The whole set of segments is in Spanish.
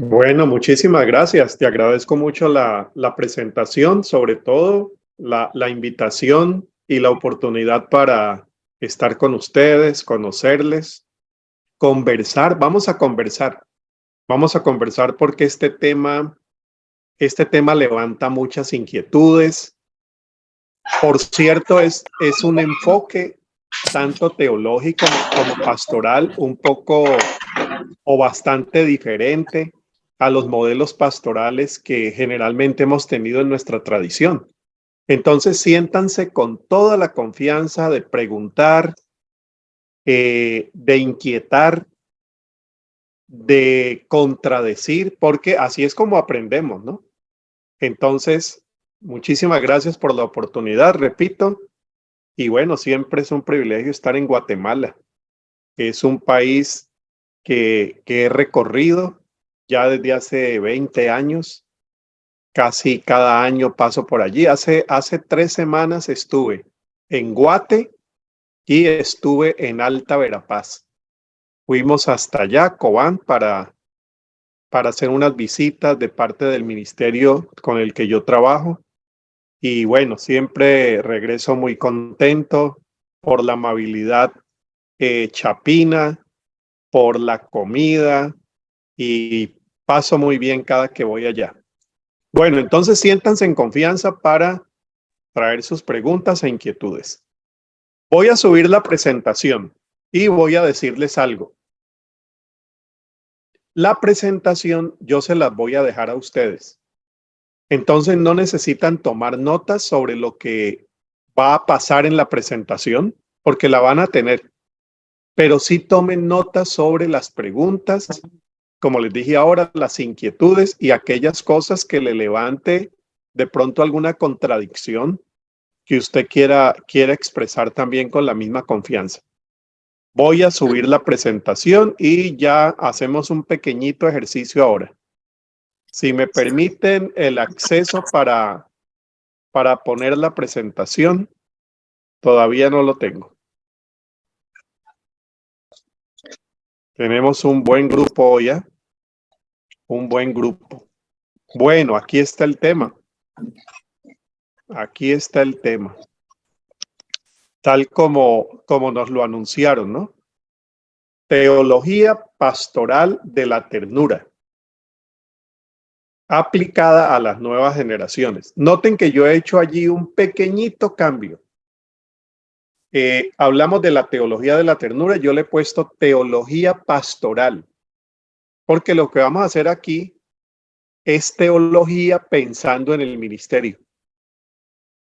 Bueno, muchísimas gracias. Te agradezco mucho la presentación, sobre todo la invitación y la oportunidad para estar con ustedes, conocerles, conversar. Vamos a conversar porque este tema levanta muchas inquietudes. Por cierto, es un enfoque tanto teológico como pastoral, un poco o bastante diferente a los modelos pastorales que generalmente hemos tenido en nuestra tradición. Entonces, siéntanse con toda la confianza de preguntar, de inquietar, de contradecir, porque así es como aprendemos, ¿no? Entonces, muchísimas gracias por la oportunidad, repito, y bueno, siempre es un privilegio estar en Guatemala, que es un país que he recorrido ya desde hace 20 años. Casi cada año paso por allí. Hace 3 semanas estuve en Guate y estuve en Alta Verapaz. Fuimos hasta allá, Cobán, para hacer unas visitas de parte del ministerio con el que yo trabajo. Y bueno, siempre regreso muy contento por la amabilidad chapina, por la comida y paso muy bien cada que voy allá. Bueno, entonces siéntanse en confianza para traer sus preguntas e inquietudes. Voy a subir la presentación y voy a decirles algo. La presentación yo se las voy a dejar a ustedes. Entonces no necesitan tomar notas sobre lo que va a pasar en la presentación, porque la van a tener, pero sí tomen notas sobre las preguntas, como les dije ahora, las inquietudes y aquellas cosas que le levante de pronto alguna contradicción que usted quiera expresar también con la misma confianza. Voy a subir la presentación y ya hacemos un pequeñito ejercicio ahora. Si me permiten el acceso para poner la presentación, todavía no lo tengo. Tenemos un buen grupo hoy, ¿eh? Un buen grupo. Bueno, aquí está el tema. Aquí está el tema. Tal como nos lo anunciaron, ¿no? Teología pastoral de la ternura, aplicada a las nuevas generaciones. Noten que yo he hecho allí un pequeñito cambio. Hablamos de la teología de la ternura, yo le he puesto teología pastoral, porque lo que vamos a hacer aquí es teología pensando en el ministerio.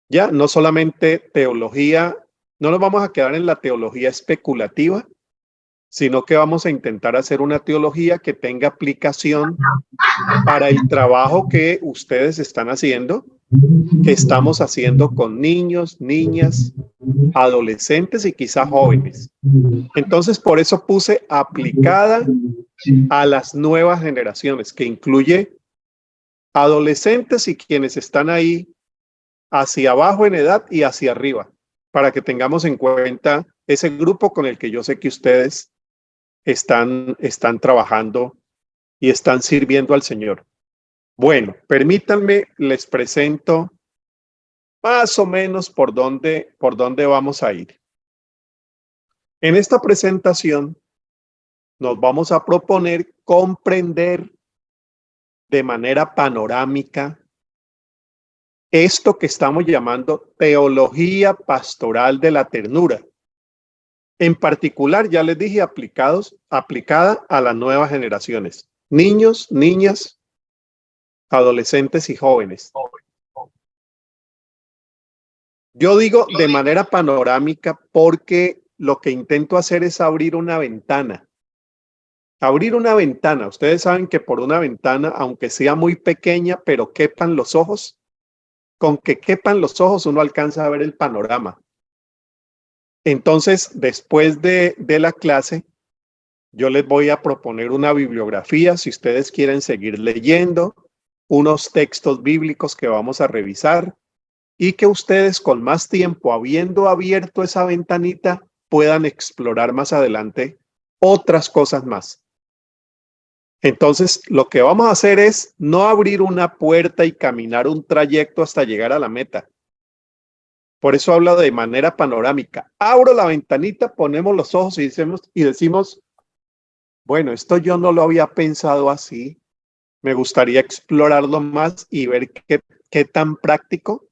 Ya, no solamente teología, no nos vamos a quedar en la teología especulativa, sino que vamos a intentar hacer una teología que tenga aplicación para el trabajo que ustedes están haciendo, que estamos haciendo con niños, niñas, adolescentes y quizá jóvenes. Entonces, por eso puse aplicada a las nuevas generaciones, que incluye adolescentes y quienes están ahí hacia abajo en edad y hacia arriba, para que tengamos en cuenta ese grupo con el que yo sé que ustedes están trabajando y están sirviendo al Señor. Bueno, permítanme, les presento más o menos por dónde vamos a ir. En esta presentación nos vamos a proponer comprender de manera panorámica esto que estamos llamando teología pastoral de la ternura. En particular, ya les dije, aplicada a las nuevas generaciones, niños, niñas, adolescentes y jóvenes. Yo digo de manera panorámica porque lo que intento hacer es abrir una ventana. Abrir una ventana. Ustedes saben que por una ventana, aunque sea muy pequeña, pero quepan los ojos, con que quepan los ojos uno alcanza a ver el panorama. Entonces, después de la clase, yo les voy a proponer una bibliografía, si ustedes quieren seguir leyendo, unos textos bíblicos que vamos a revisar y que ustedes con más tiempo, habiendo abierto esa ventanita, puedan explorar más adelante otras cosas más. Entonces, lo que vamos a hacer es no abrir una puerta y caminar un trayecto hasta llegar a la meta. Por eso habla de manera panorámica. Abro la ventanita, ponemos los ojos y decimos, bueno, esto yo no lo había pensado así. Me gustaría explorarlo más y ver qué tan práctico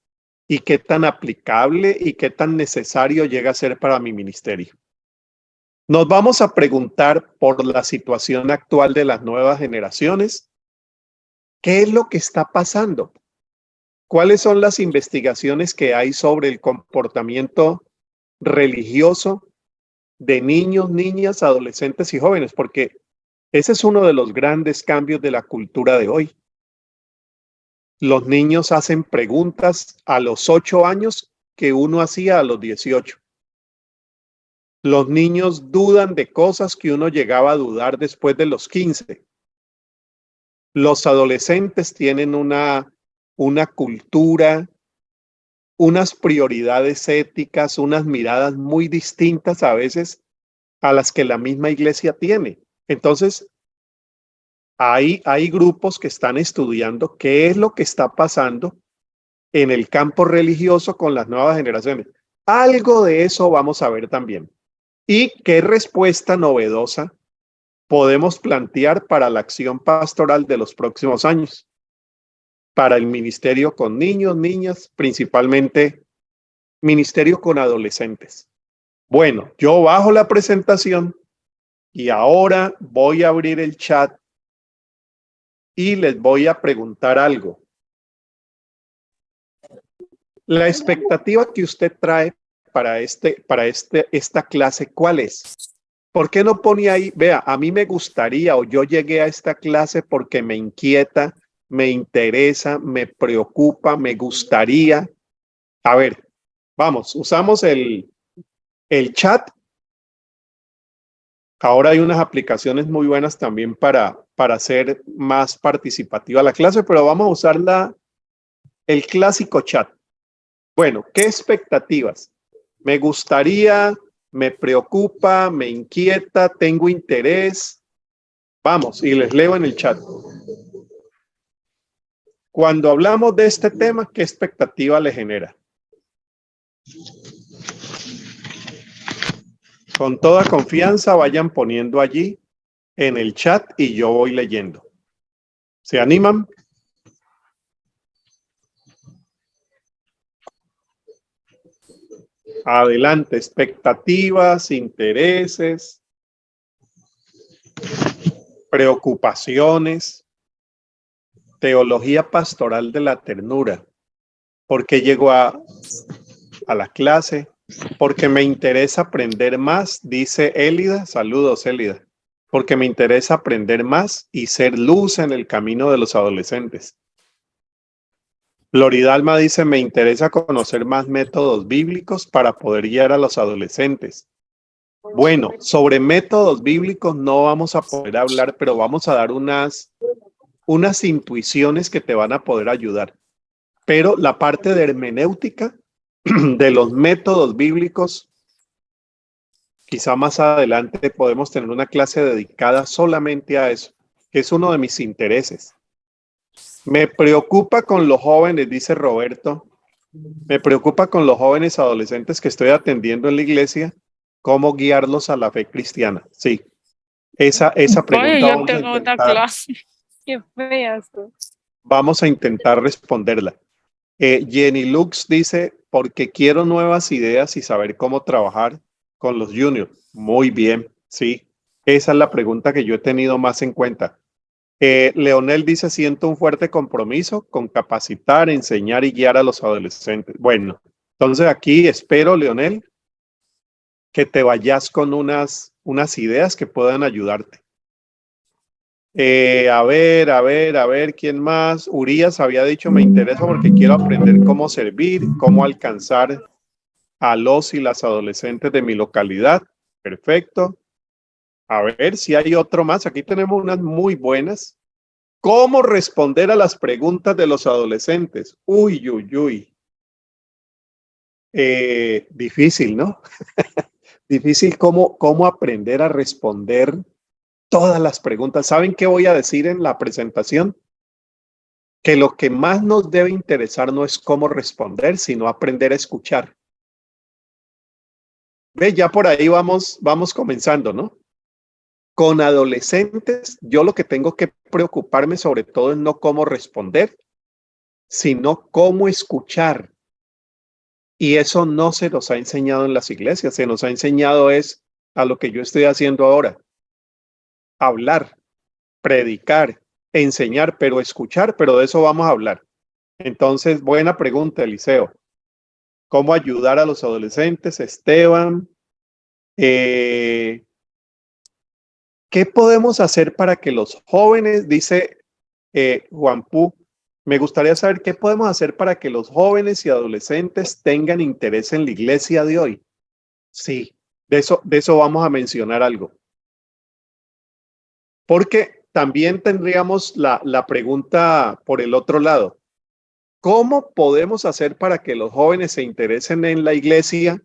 y qué tan aplicable y qué tan necesario llega a ser para mi ministerio. Nos vamos a preguntar por la situación actual de las nuevas generaciones. ¿Qué es lo que está pasando? ¿Cuáles son las investigaciones que hay sobre el comportamiento religioso de niños, niñas, adolescentes y jóvenes? Porque ese es uno de los grandes cambios de la cultura de hoy. Los niños hacen preguntas a los 8 años que uno hacía a los 18. Los niños dudan de cosas que uno llegaba a dudar después de los 15. Los adolescentes tienen una cultura, unas prioridades éticas, unas miradas muy distintas a veces a las que la misma iglesia tiene. Entonces, hay grupos que están estudiando qué es lo que está pasando en el campo religioso con las nuevas generaciones. Algo de eso vamos a ver también. ¿Y qué respuesta novedosa podemos plantear para la acción pastoral de los próximos años? Para el ministerio con niños, niñas, principalmente ministerio con adolescentes. Bueno, yo bajo la presentación y ahora voy a abrir el chat y les voy a preguntar algo. La expectativa que usted trae para esta clase, ¿cuál es? ¿Por qué no pone ahí, vea, a mí me gustaría o yo llegué a esta clase porque me inquieta, me interesa, me preocupa, me gustaría? A ver, vamos, usamos el chat. Ahora hay unas aplicaciones muy buenas también para hacer más participativa la clase, pero vamos a usar el clásico chat. Bueno, ¿qué expectativas? Me gustaría, me preocupa, me inquieta, tengo interés. Vamos, y les leo en el chat. Cuando hablamos de este tema, ¿qué expectativa le genera? Con toda confianza vayan poniendo allí en el chat y yo voy leyendo. ¿Se animan? Adelante, expectativas, intereses, preocupaciones, teología pastoral de la ternura. ¿Por qué llego a la clase? Porque me interesa aprender más, dice Élida. Saludos, Élida. Porque me interesa aprender más y ser luz en el camino de los adolescentes. Loridalma dice, me interesa conocer más métodos bíblicos para poder guiar a los adolescentes. Bueno, sobre métodos bíblicos no vamos a poder hablar, pero vamos a dar unas intuiciones que te van a poder ayudar. Pero la parte de hermenéutica de los métodos bíblicos, quizá más adelante podemos tener una clase dedicada solamente a eso, que es uno de mis intereses. Me preocupa con los jóvenes, dice Roberto, me preocupa con los jóvenes adolescentes que estoy atendiendo en la iglesia, cómo guiarlos a la fe cristiana. Sí, esa pregunta Oye, yo vamos a tengo una intentar, clase. Qué fea esto. vamos a intentar responderla. Jenny Lux dice, porque quiero nuevas ideas y saber cómo trabajar con los juniors. Muy bien, sí. Esa es la pregunta que yo he tenido más en cuenta. Leonel dice, siento un fuerte compromiso con capacitar, enseñar y guiar a los adolescentes. Bueno, entonces aquí espero, Leonel, que te vayas con unas ideas que puedan ayudarte. A ver, ¿quién más? Urias había dicho, me interesa porque quiero aprender cómo servir, cómo alcanzar a los y las adolescentes de mi localidad. Perfecto. A ver si hay otro más. Aquí tenemos unas muy buenas. ¿Cómo responder a las preguntas de los adolescentes? Uy, uy, uy. Difícil, ¿no? Difícil cómo aprender a responder todas las preguntas. ¿Saben qué voy a decir en la presentación? Que lo que más nos debe interesar no es cómo responder, sino aprender a escuchar. Ve, ya por ahí vamos comenzando, ¿no? Con adolescentes, yo lo que tengo que preocuparme sobre todo es no cómo responder, sino cómo escuchar. Y eso no se nos ha enseñado en las iglesias, se nos ha enseñado es a lo que yo estoy haciendo ahora, hablar, predicar, enseñar, pero escuchar, pero de eso vamos a hablar. Entonces, buena pregunta, Eliseo. ¿Cómo ayudar a los adolescentes? Esteban, ¿qué podemos hacer para que los jóvenes, dice Juan Pu, me gustaría saber qué podemos hacer para que los jóvenes y adolescentes tengan interés en la iglesia de hoy? Sí, de eso vamos a mencionar algo. Porque también tendríamos la pregunta por el otro lado. ¿Cómo podemos hacer para que los jóvenes se interesen en la iglesia?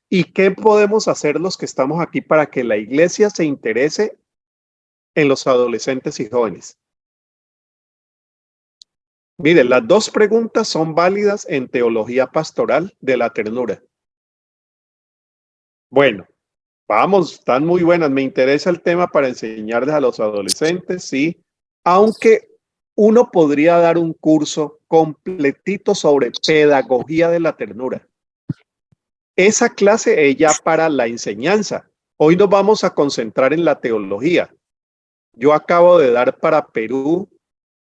¿Y qué podemos hacer los que estamos aquí para que la iglesia se interese en los adolescentes y jóvenes? Miren, las dos preguntas son válidas en teología pastoral de la ternura. Bueno, vamos, están muy buenas. Me interesa el tema para enseñarles a los adolescentes, sí. Aunque uno podría dar un curso completito sobre pedagogía de la ternura. Esa clase es ya para la enseñanza. Hoy nos vamos a concentrar en la teología. Yo acabo de dar para Perú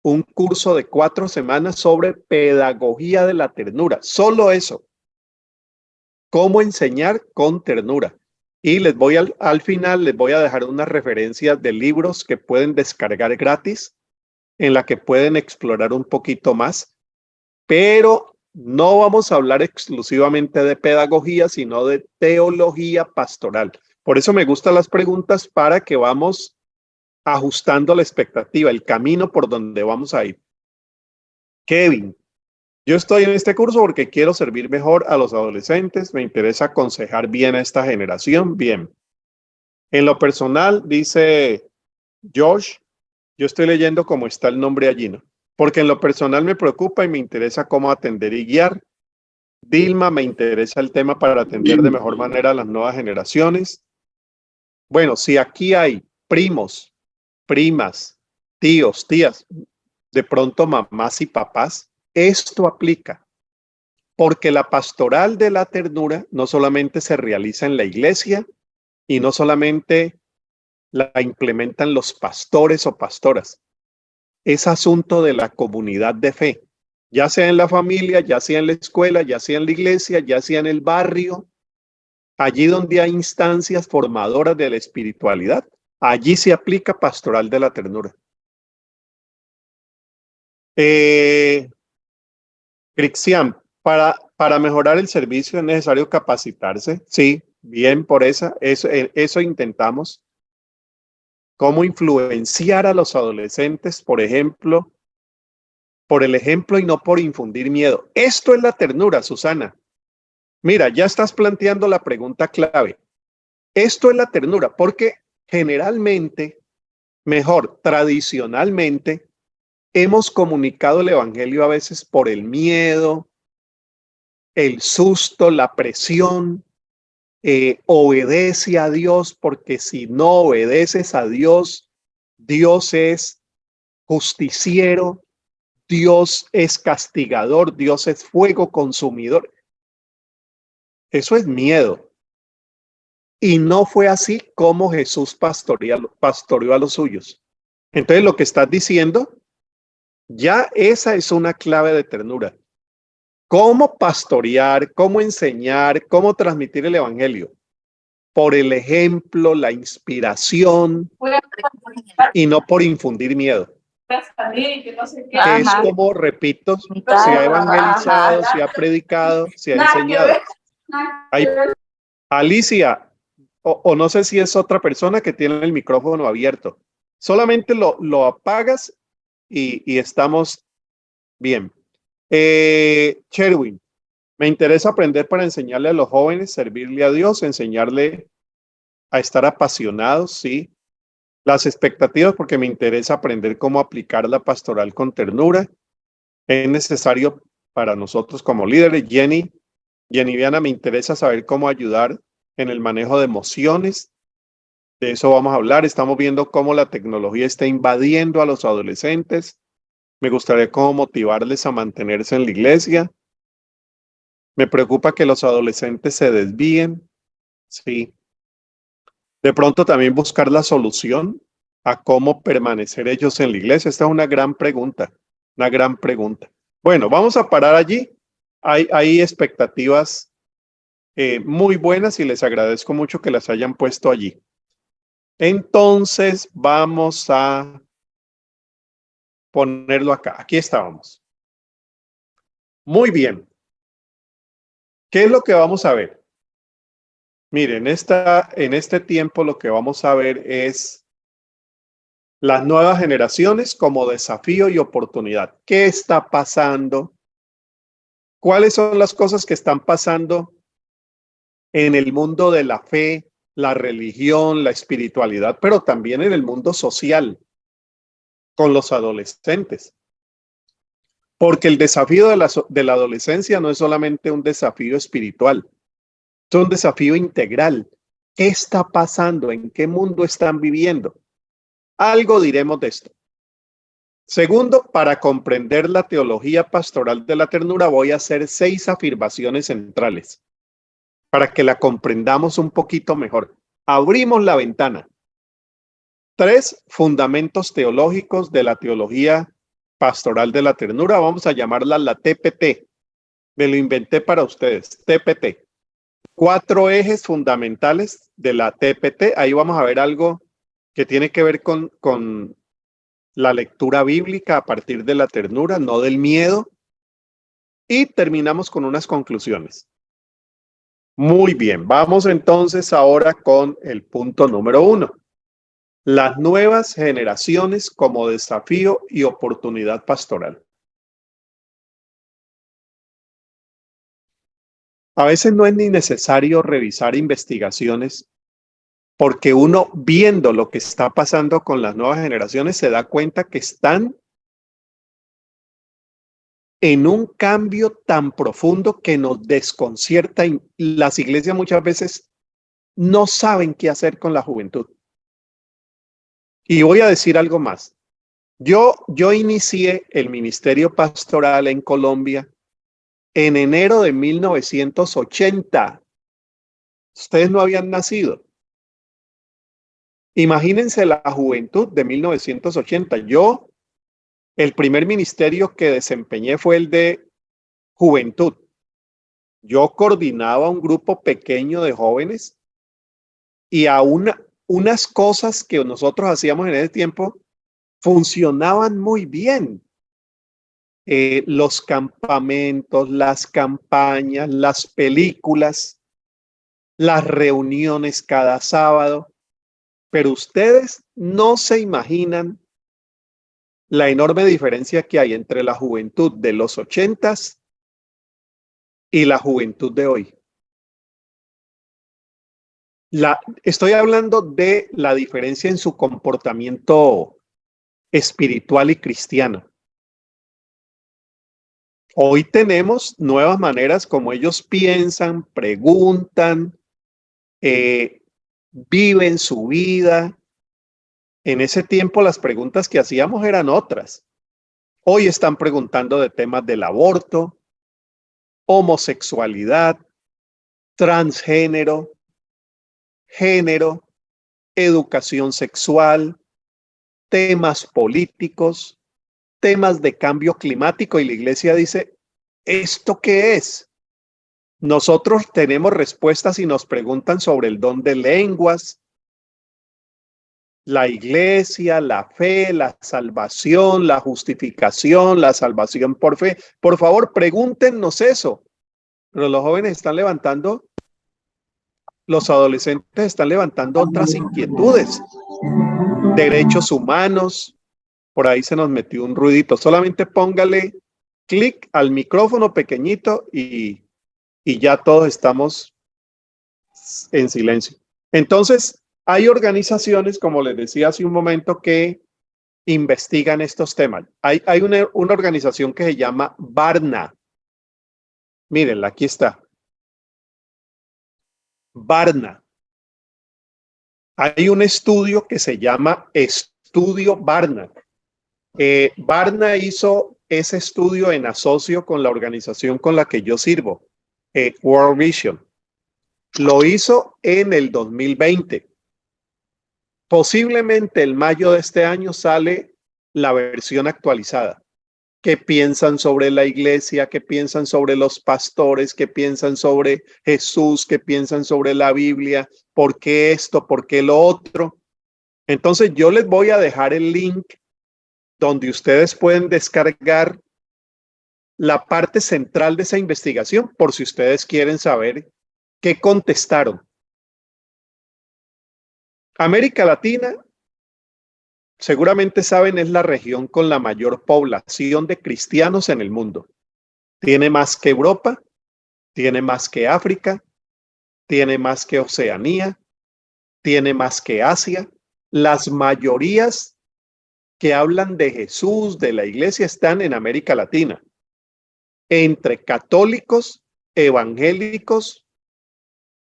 un curso de 4 semanas sobre pedagogía de la ternura. Solo eso. Cómo enseñar con ternura. Y les voy al final, les voy a dejar unas referencias de libros que pueden descargar gratis, en la que pueden explorar un poquito más. Pero no vamos a hablar exclusivamente de pedagogía, sino de teología pastoral. Por eso me gustan las preguntas para que vamos ajustando la expectativa, el camino por donde vamos a ir. Kevin, yo estoy en este curso porque quiero servir mejor a los adolescentes, me interesa aconsejar bien a esta generación, bien. En lo personal, dice Josh, yo estoy leyendo cómo está el nombre allí, ¿no? Porque en lo personal me preocupa y me interesa cómo atender y guiar. Dilma, me interesa el tema para atender de mejor manera a las nuevas generaciones. Bueno, si aquí hay primos, primas, tíos, tías, de pronto mamás y papás, esto aplica, porque la pastoral de la ternura no solamente se realiza en la iglesia y no solamente la implementan los pastores o pastoras, es asunto de la comunidad de fe, ya sea en la familia, ya sea en la escuela, ya sea en la iglesia, ya sea en el barrio, allí donde hay instancias formadoras de la espiritualidad, allí se aplica pastoral de la ternura. Cristian, para mejorar el servicio es necesario capacitarse. Sí, bien por eso intentamos. ¿Cómo influenciar a los adolescentes, por ejemplo, por el ejemplo y no por infundir miedo? Esto es la ternura, Susana. Mira, ya estás planteando la pregunta clave. Esto es la ternura, porque generalmente, mejor, tradicionalmente, hemos comunicado el evangelio a veces por el miedo, el susto, la presión. Obedece a Dios, porque si no obedeces a Dios, Dios es justiciero, Dios es castigador, Dios es fuego consumidor. Eso es miedo. Y no fue así como Jesús pastoreó a los suyos. Entonces lo que estás diciendo, ya esa es una clave de ternura. ¿Cómo pastorear, cómo enseñar, cómo transmitir el evangelio? Por el ejemplo, la inspiración y no por infundir miedo. Que es como, repito, se ha evangelizado, se ha predicado, se ha enseñado. Hay, Alicia, o no sé si es otra persona que tiene el micrófono abierto. Solamente lo apagas y estamos bien. Sherwin, me interesa aprender para enseñarle a los jóvenes, servirle a Dios, enseñarle a estar apasionados, sí. Las expectativas, porque me interesa aprender cómo aplicar la pastoral con ternura. Es necesario para nosotros como líderes. Jenny Viana, me interesa saber cómo ayudar en el manejo de emociones. De eso vamos a hablar. Estamos viendo cómo la tecnología está invadiendo a los adolescentes. Me gustaría cómo motivarles a mantenerse en la iglesia. Me preocupa que los adolescentes se desvíen. Sí. De pronto también buscar la solución a cómo permanecer ellos en la iglesia. Esta es una gran pregunta, una gran pregunta. Bueno, vamos a parar allí. Hay expectativas muy buenas y les agradezco mucho que las hayan puesto allí. Entonces, vamos a ponerlo acá. Aquí estábamos. Muy bien. ¿Qué es lo que vamos a ver? Miren, en este tiempo lo que vamos a ver es las nuevas generaciones como desafío y oportunidad. ¿Qué está pasando? ¿Cuáles son las cosas que están pasando en el mundo de la fe, la religión, la espiritualidad, pero también en el mundo social con los adolescentes? Porque el desafío de la adolescencia no es solamente un desafío espiritual, es un desafío integral. ¿Qué está pasando? ¿En qué mundo están viviendo? Algo diremos de esto. Segundo, para comprender la teología pastoral de la ternura, voy a hacer 6 afirmaciones centrales para que la comprendamos un poquito mejor. Abrimos la ventana. 3 fundamentos teológicos de la teología pastoral de la ternura. Vamos a llamarla la TPT. Me lo inventé para ustedes. TPT. 4 ejes fundamentales de la TPT. Ahí vamos a ver algo que tiene que ver con la lectura bíblica a partir de la ternura, no del miedo. Y terminamos con unas conclusiones. Muy bien, vamos entonces ahora con el punto número 1. Las nuevas generaciones como desafío y oportunidad pastoral. A veces no es ni necesario revisar investigaciones porque uno viendo lo que está pasando con las nuevas generaciones se da cuenta que están en un cambio tan profundo que nos desconcierta y las iglesias muchas veces no saben qué hacer con la juventud. Y voy a decir algo más. Yo inicié el ministerio pastoral en Colombia en enero de 1980. Ustedes no habían nacido. Imagínense la juventud de 1980. El primer ministerio que desempeñé fue el de juventud. Yo coordinaba un grupo pequeño de jóvenes y a unas cosas que nosotros hacíamos en ese tiempo funcionaban muy bien. Los campamentos, las campañas, las películas, las reuniones cada sábado, pero ustedes no se imaginan la enorme diferencia que hay entre la juventud de los 80s y la juventud de hoy. Estoy hablando de la diferencia en su comportamiento espiritual y cristiano. Hoy tenemos nuevas maneras como ellos piensan, preguntan, viven su vida. En ese tiempo las preguntas que hacíamos eran otras. Hoy están preguntando de temas del aborto, homosexualidad, transgénero, género, educación sexual, temas políticos, temas de cambio climático. Y la iglesia dice, ¿esto qué es? Nosotros tenemos respuestas y nos preguntan sobre el don de lenguas, la iglesia, la fe, la salvación, la justificación, la salvación por fe. Por favor, pregúntenos eso. Pero los jóvenes están levantando, los adolescentes están levantando otras inquietudes. Derechos humanos. Por ahí se nos metió un ruidito. Solamente póngale clic al micrófono pequeñito y ya todos estamos en silencio. Entonces, Hay organizaciones, como les decía hace un momento, que investigan estos temas. Hay una organización que se llama Barna. Mírenla, aquí está. Barna. Hay un estudio que se llama Estudio Barna. Barna hizo ese estudio en asocio con la organización con la que yo sirvo, World Vision. Lo hizo en el 2020. Posiblemente en mayo de este año sale la versión actualizada. ¿Qué piensan sobre la iglesia? ¿Qué piensan sobre los pastores? ¿Qué piensan sobre Jesús? ¿Qué piensan sobre la Biblia? ¿Por qué esto? ¿Por qué lo otro? Entonces yo les voy a dejar el link donde ustedes pueden descargar la parte central de esa investigación por si ustedes quieren saber qué contestaron. América Latina, seguramente saben, es la región con la mayor población de cristianos en el mundo. Tiene más que Europa, tiene más que África, tiene más que Oceanía, tiene más que Asia. Las mayorías que hablan de Jesús, de la iglesia, están en América Latina, entre católicos, evangélicos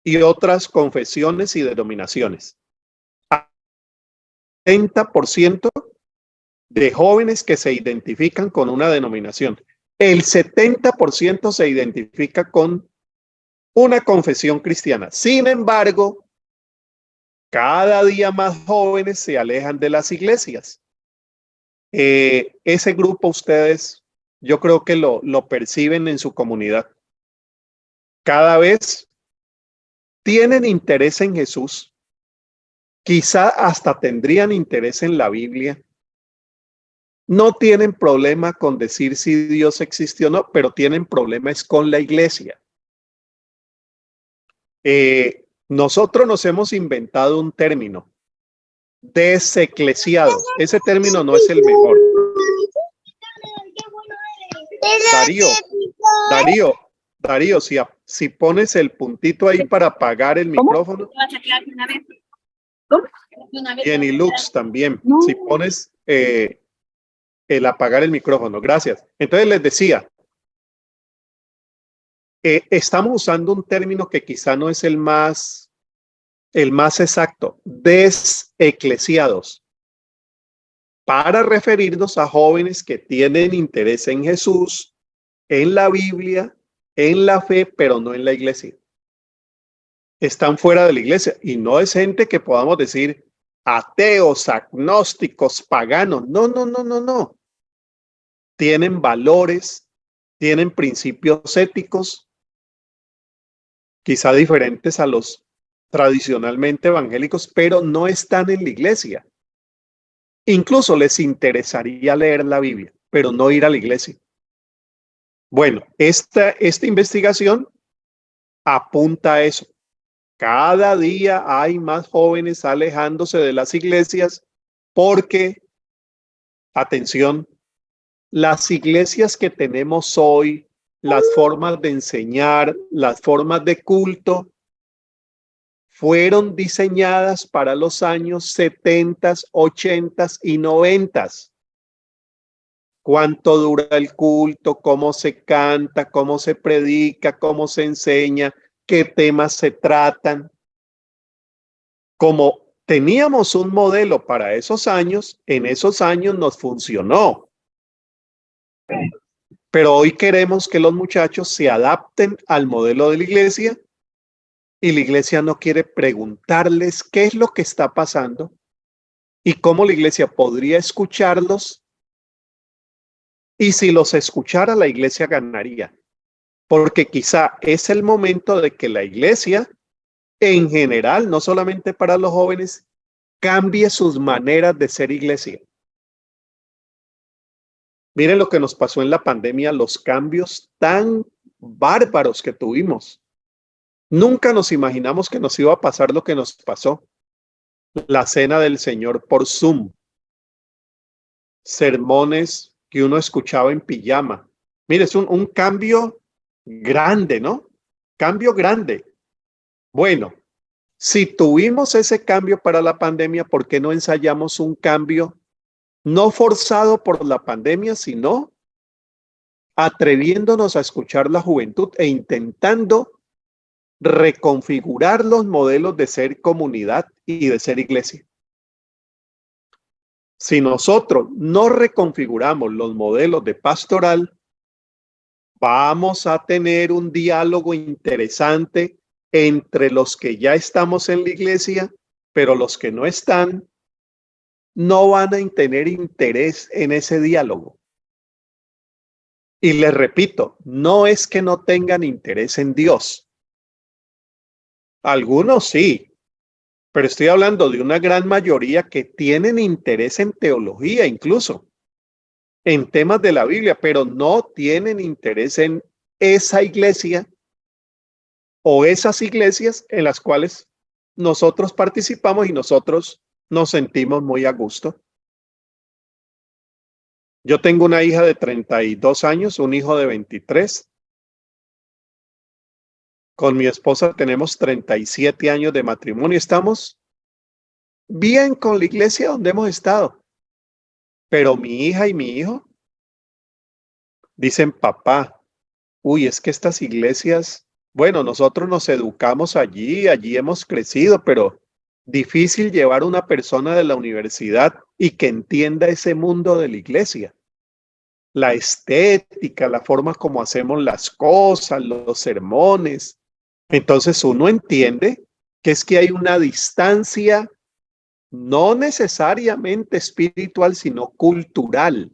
y otras confesiones y denominaciones. 70% de jóvenes que se identifican con una denominación. El 70% se identifica con una confesión cristiana. Sin embargo, cada día más jóvenes se alejan de las iglesias. Ese grupo ustedes, yo creo que lo perciben en su comunidad. Cada vez tienen interés en Jesús. Quizá hasta tendrían interés en la Biblia. No tienen problema con decir si Dios existe o no, pero tienen problemas con la iglesia. Nosotros nos hemos inventado un término, deseclesiados. Ese término no es el mejor. Darío, si pones el puntito ahí para apagar el micrófono. Y en Ilux también, si pones el apagar el micrófono. Gracias. Entonces les decía, estamos usando un término que quizá no es el más exacto, deseclesiados, para referirnos a jóvenes que tienen interés en Jesús, en la Biblia, en la fe, pero no en la iglesia. Están fuera de la iglesia y no es gente que podamos decir ateos, agnósticos, paganos. No. Tienen valores, tienen principios éticos, quizá diferentes a los tradicionalmente evangélicos, pero no están en la iglesia. Incluso les interesaría leer la Biblia, pero no ir a la iglesia. Bueno, esta investigación apunta a eso. Cada día hay más jóvenes alejándose de las iglesias porque, atención, las iglesias que tenemos hoy, las formas de enseñar, las formas de culto, fueron diseñadas para los años 70, 80 y 90. ¿Cuánto dura el culto? ¿Cómo se canta? ¿Cómo se predica? ¿Cómo se enseña? ¿Qué temas se tratan? Como teníamos un modelo para esos años, en esos años nos funcionó. Pero hoy queremos que los muchachos se adapten al modelo de la iglesia y la iglesia no quiere preguntarles qué es lo que está pasando y cómo la iglesia podría escucharlos, y si los escuchara la iglesia ganaría, porque quizá es el momento de que la iglesia en general, no solamente para los jóvenes, cambie sus maneras de ser iglesia. Miren lo que nos pasó en la pandemia, los cambios tan bárbaros que tuvimos. Nunca nos imaginamos que nos iba a pasar lo que nos pasó. La cena del Señor por Zoom. Sermones que uno escuchaba en pijama. Mire, es un cambio grande, ¿no? Cambio grande. Bueno, Si tuvimos ese cambio para la pandemia, ¿por qué no ensayamos un cambio no forzado por la pandemia, sino atreviéndonos a escuchar la juventud e intentando reconfigurar los modelos de ser comunidad y de ser iglesia? Si nosotros no reconfiguramos los modelos de pastoral, vamos a tener un diálogo interesante entre los que ya estamos en la iglesia, pero los que no están no van a tener interés en ese diálogo. Y les repito, no es que no tengan interés en Dios. Algunos sí, pero estoy hablando de una gran mayoría que tienen interés en teología, incluso en temas de la Biblia, pero no tienen interés en esa iglesia o esas iglesias en las cuales nosotros participamos y nosotros nos sentimos muy a gusto. Yo tengo una hija de 32 años, un hijo de 23. Con mi esposa tenemos 37 años de matrimonio. Estamos bien con la iglesia donde hemos estado. Pero mi hija y mi hijo dicen, papá, uy, es que estas iglesias, bueno, nosotros nos educamos allí hemos crecido, pero difícil llevar una persona de la universidad y que entienda ese mundo de la iglesia. La estética, la forma como hacemos las cosas, los sermones. Entonces uno entiende que es que hay una distancia no necesariamente espiritual, sino cultural.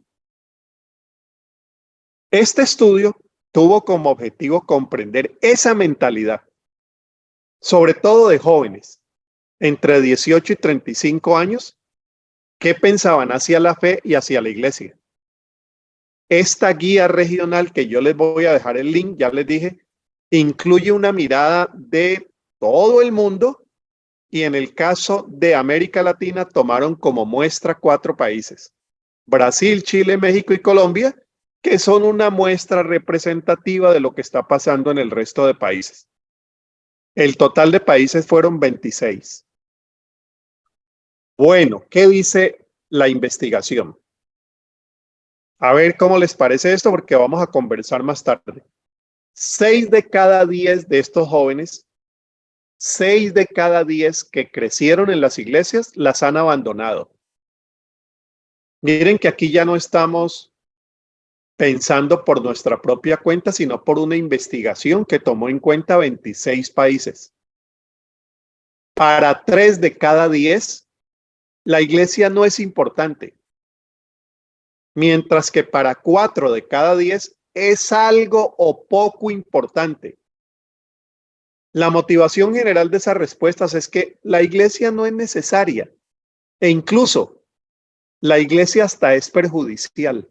Este estudio tuvo como objetivo comprender esa mentalidad, sobre todo de jóvenes entre 18 y 35 años, que pensaban hacia la fe y hacia la iglesia. Esta guía regional, que yo les voy a dejar el link, ya les dije, incluye una mirada de todo el mundo y en el caso de América Latina tomaron como muestra 4 países: Brasil, Chile, México y Colombia, que son una muestra representativa de lo que está pasando en el resto de países. El total de países fueron 26. Bueno, ¿qué dice la investigación? A ver cómo les parece esto, porque vamos a conversar más tarde. 6 de cada 10 de estos jóvenes, 6 de cada 10 que crecieron en las iglesias, las han abandonado. Miren que aquí ya no estamos pensando por nuestra propia cuenta, sino por una investigación que tomó en cuenta 26 países. Para 3 de cada 10, la iglesia no es importante, mientras que para 4 de cada 10 es algo o poco importante. La motivación general de esas respuestas es que la iglesia no es necesaria e incluso la iglesia hasta es perjudicial.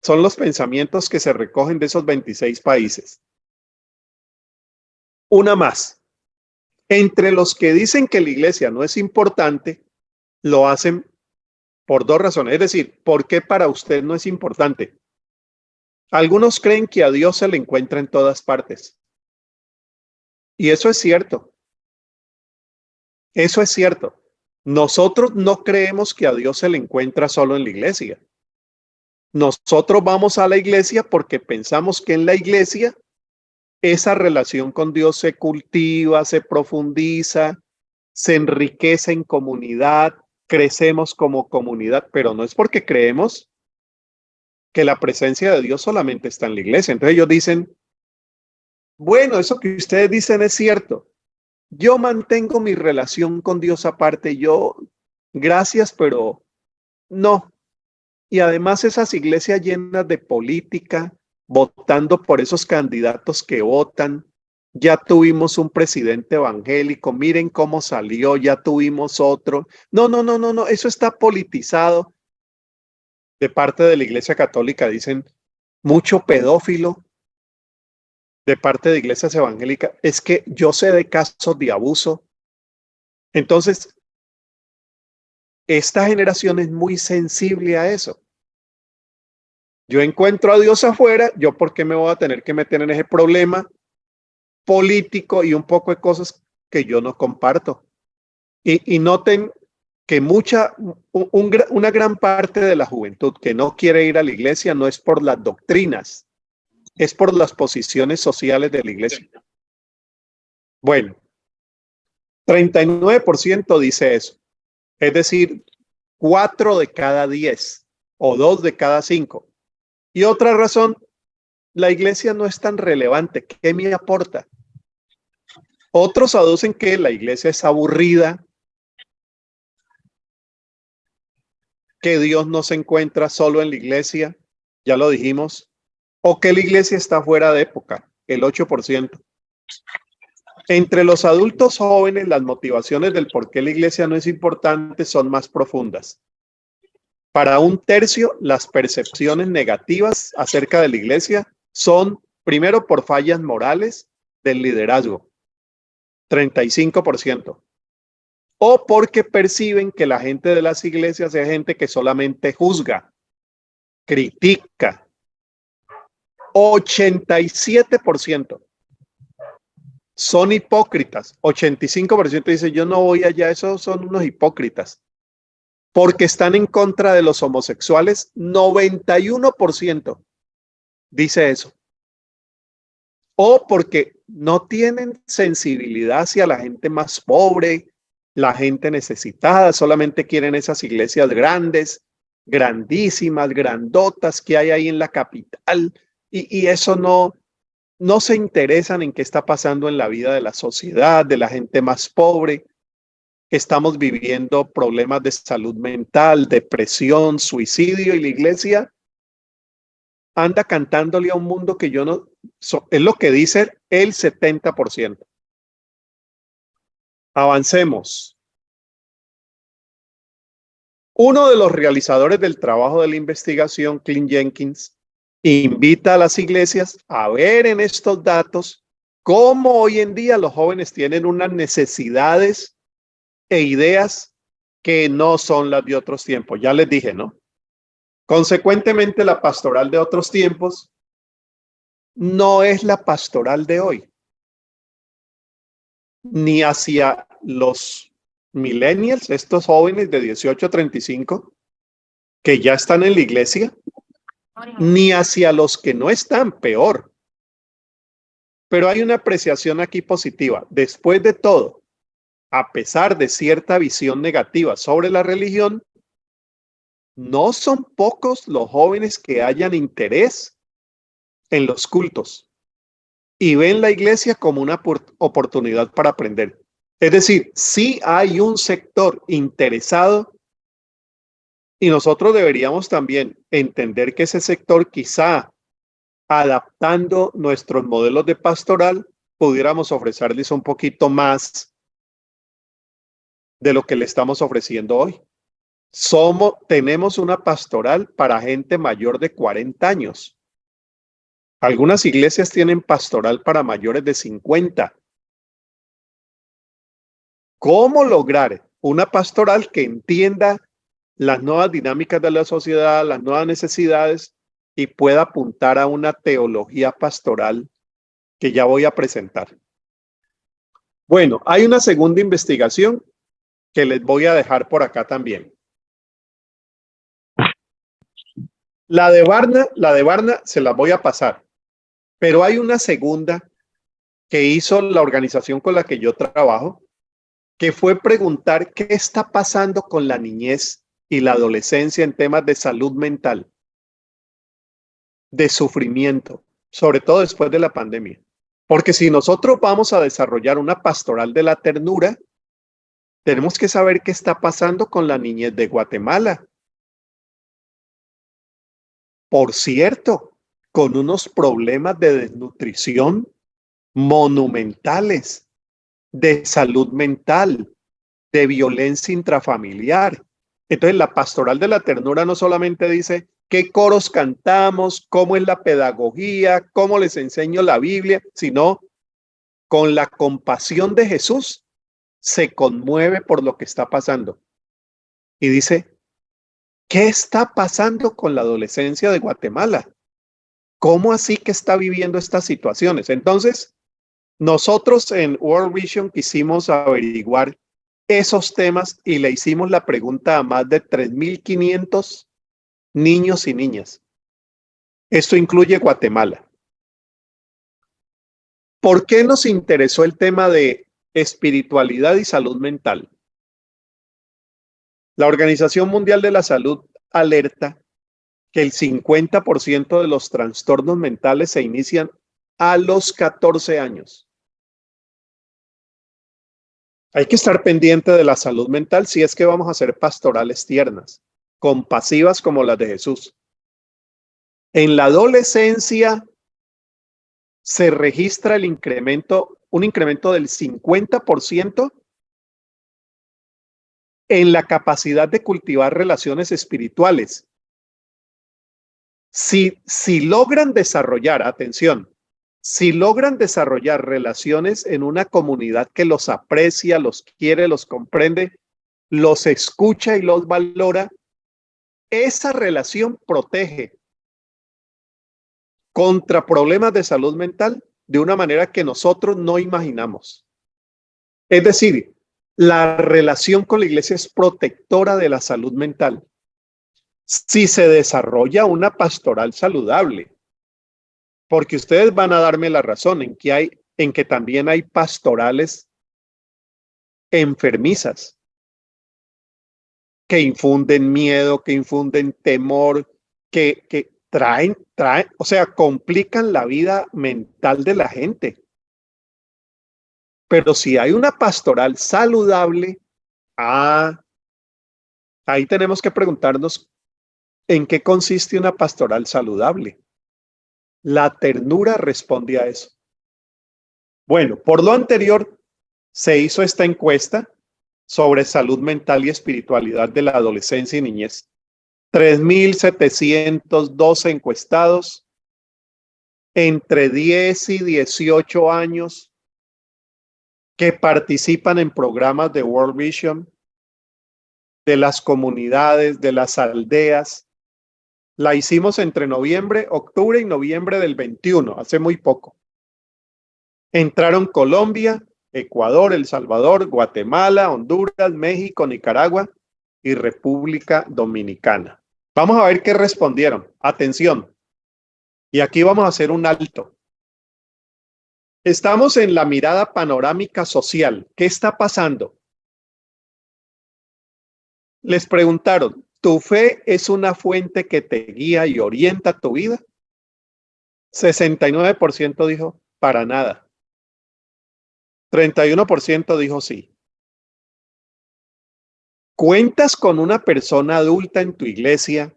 Son los pensamientos que se recogen de esos 26 países. Una más. Entre los que dicen que la iglesia no es importante, lo hacen por 2 razones. Es decir, ¿por qué para usted no es importante? Algunos creen que a Dios se le encuentra en todas partes. Y eso es cierto. Eso es cierto. Nosotros no creemos que a Dios se le encuentra solo en la iglesia. Nosotros vamos a la iglesia porque pensamos que en la iglesia esa relación con Dios se cultiva, se profundiza, se enriquece en comunidad, crecemos como comunidad, pero no es porque creemos que la presencia de Dios solamente está en la iglesia. Entonces ellos dicen, bueno, eso que ustedes dicen es cierto. Yo mantengo mi relación con Dios aparte, gracias, pero no. Y además esas iglesias llenas de política, votando por esos candidatos que votan. Ya tuvimos un presidente evangélico, miren cómo salió, ya tuvimos otro. No, eso está politizado. De parte de la Iglesia Católica dicen mucho pedófilo. De parte de iglesias evangélicas, es que yo sé de casos de abuso. Entonces, esta generación es muy sensible a eso. Yo encuentro a Dios afuera, ¿yo por qué me voy a tener que meter en ese problema político y un poco de cosas que yo no comparto. Y noten que una gran parte de la juventud que no quiere ir a la iglesia no es por las doctrinas, es por las posiciones sociales de la iglesia. Bueno, 39% dice eso. Es decir, 4 de cada 10 o 2 de cada 5. Y otra razón, la iglesia no es tan relevante. ¿Qué me aporta? Otros aducen que la iglesia es aburrida, que Dios no se encuentra solo en la iglesia, ya lo dijimos, o que la iglesia está fuera de época, el 8%. Entre los adultos jóvenes, las motivaciones del por qué la iglesia no es importante son más profundas. Para 1/3, las percepciones negativas acerca de la iglesia son, primero, por fallas morales del liderazgo, 35%. O porque perciben que la gente de las iglesias es gente que solamente juzga, critica. 87% son hipócritas. 85% dice, yo no voy allá, esos son unos hipócritas. Porque están en contra de los homosexuales, 91% dice eso. O porque no tienen sensibilidad hacia la gente más pobre, la gente necesitada, solamente quieren esas iglesias grandes, grandísimas, grandotas que hay ahí en la capital, y eso no se interesan en qué está pasando en la vida de la sociedad, de la gente más pobre. Estamos viviendo problemas de salud mental, depresión, suicidio, y la iglesia anda cantándole a un mundo que es lo que dice el 70%. Avancemos. Uno de los realizadores del trabajo de la investigación, Clint Jenkins, invita a las iglesias a ver en estos datos cómo hoy en día los jóvenes tienen unas necesidades e ideas que no son las de otros tiempos. Ya les dije, ¿no? Consecuentemente, la pastoral de otros tiempos no es la pastoral de hoy, ni hacia los millennials, estos jóvenes de 18 a 35, que ya están en la iglesia, ni hacia los que no están, peor. Pero hay una apreciación aquí positiva. Después de todo, a pesar de cierta visión negativa sobre la religión, no son pocos los jóvenes que hayan interés en los cultos y ven la iglesia como una oportunidad para aprender. Es decir, sí hay un sector interesado, y nosotros deberíamos también entender que ese sector, quizá adaptando nuestros modelos de pastoral, pudiéramos ofrecerles un poquito más de lo que le estamos ofreciendo hoy. Tenemos una pastoral para gente mayor de 40 años. Algunas iglesias tienen pastoral para mayores de 50. ¿Cómo lograr una pastoral que entienda las nuevas dinámicas de la sociedad, las nuevas necesidades, y pueda apuntar a una teología pastoral que ya voy a presentar? Bueno, hay una segunda investigación que les voy a dejar por acá también. La de Barna se las voy a pasar, pero hay una segunda que hizo la organización con la que yo trabajo, que fue preguntar qué está pasando con la niñez y la adolescencia en temas de salud mental, de sufrimiento, sobre todo después de la pandemia. Porque si nosotros vamos a desarrollar una pastoral de la ternura, tenemos que saber qué está pasando con la niñez de Guatemala. Por cierto, con unos problemas de desnutrición monumentales, de salud mental, de violencia intrafamiliar. Entonces, la pastoral de la ternura no solamente dice qué coros cantamos, cómo es la pedagogía, cómo les enseño la Biblia, sino con la compasión de Jesús se conmueve por lo que está pasando. Y dice, ¿qué está pasando con la adolescencia de Guatemala? ¿Cómo así que está viviendo estas situaciones? Entonces, Nosotros en World Vision quisimos averiguar esos temas y le hicimos la pregunta a más de 3.500 niños y niñas. Esto incluye Guatemala. ¿Por qué nos interesó el tema de espiritualidad y salud mental? La Organización Mundial de la Salud alerta que el 50% de los trastornos mentales se inician a los 14 años. Hay que estar pendiente de la salud mental si es que vamos a hacer pastorales tiernas, compasivas como las de Jesús. En la adolescencia se registra un incremento del 50% en la capacidad de cultivar relaciones espirituales. Si logran desarrollar, atención, si logran desarrollar relaciones en una comunidad que los aprecia, los quiere, los comprende, los escucha y los valora, esa relación protege contra problemas de salud mental de una manera que nosotros no imaginamos. Es decir, la relación con la iglesia es protectora de la salud mental. Si se desarrolla una pastoral saludable, porque ustedes van a darme la razón en que también hay pastorales enfermizas que infunden miedo, que infunden temor, que traen, o sea, complican la vida mental de la gente. Pero si hay una pastoral saludable, ahí tenemos que preguntarnos en qué consiste una pastoral saludable. La ternura responde a eso. Bueno, por lo anterior, se hizo esta encuesta sobre salud mental y espiritualidad de la adolescencia y niñez. 3.712 encuestados entre 10 y 18 años que participan en programas de World Vision, de las comunidades, de las aldeas. La hicimos entre octubre y noviembre del 21, hace muy poco. Entraron Colombia, Ecuador, El Salvador, Guatemala, Honduras, México, Nicaragua y República Dominicana. Vamos a ver qué respondieron. Atención. Y aquí vamos a hacer un alto. Estamos en la mirada panorámica social. ¿Qué está pasando? Les preguntaron, ¿tu fe es una fuente que te guía y orienta tu vida? 69% dijo, para nada. 31% dijo sí. ¿Cuentas con una persona adulta en tu iglesia?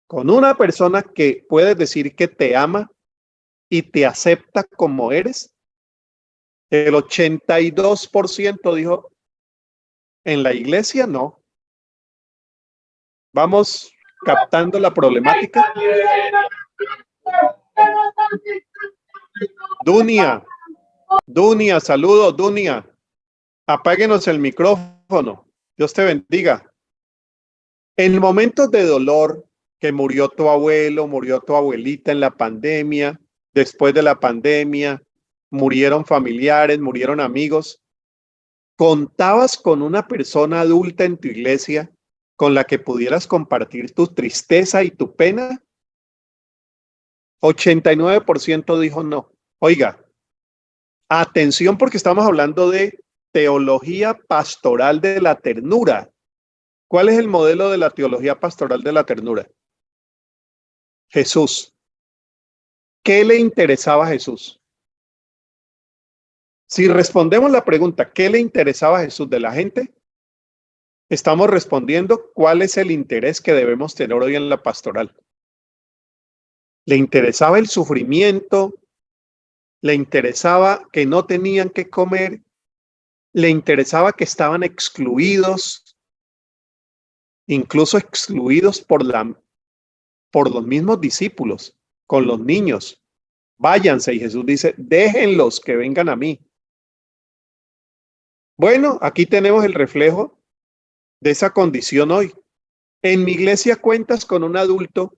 ¿Con una persona que puedes decir que te ama y te acepta como eres? El 82% dijo, en la iglesia no. Vamos captando la problemática. Dunia, saludos, Dunia. Apáguenos el micrófono. Dios te bendiga. En momentos de dolor, que murió tu abuelo, murió tu abuelita en la pandemia, después de la pandemia, murieron familiares, murieron amigos, ¿contabas con una persona adulta en tu iglesia con la que pudieras compartir tu tristeza y tu pena? 89% dijo no. Oiga, atención porque estamos hablando de teología pastoral de la ternura. ¿Cuál es el modelo de la teología pastoral de la ternura? Jesús. ¿Qué le interesaba a Jesús? Si respondemos la pregunta, ¿qué le interesaba a Jesús de la gente? Estamos respondiendo cuál es el interés que debemos tener hoy en la pastoral. ¿Le interesaba el sufrimiento? ¿Le interesaba que no tenían que comer? ¿Le interesaba que estaban excluidos? Incluso excluidos por los mismos discípulos, con los niños. Váyanse, y Jesús dice, déjenlos que vengan a mí. Bueno, aquí tenemos el reflejo de esa condición hoy. En mi iglesia cuentas con un adulto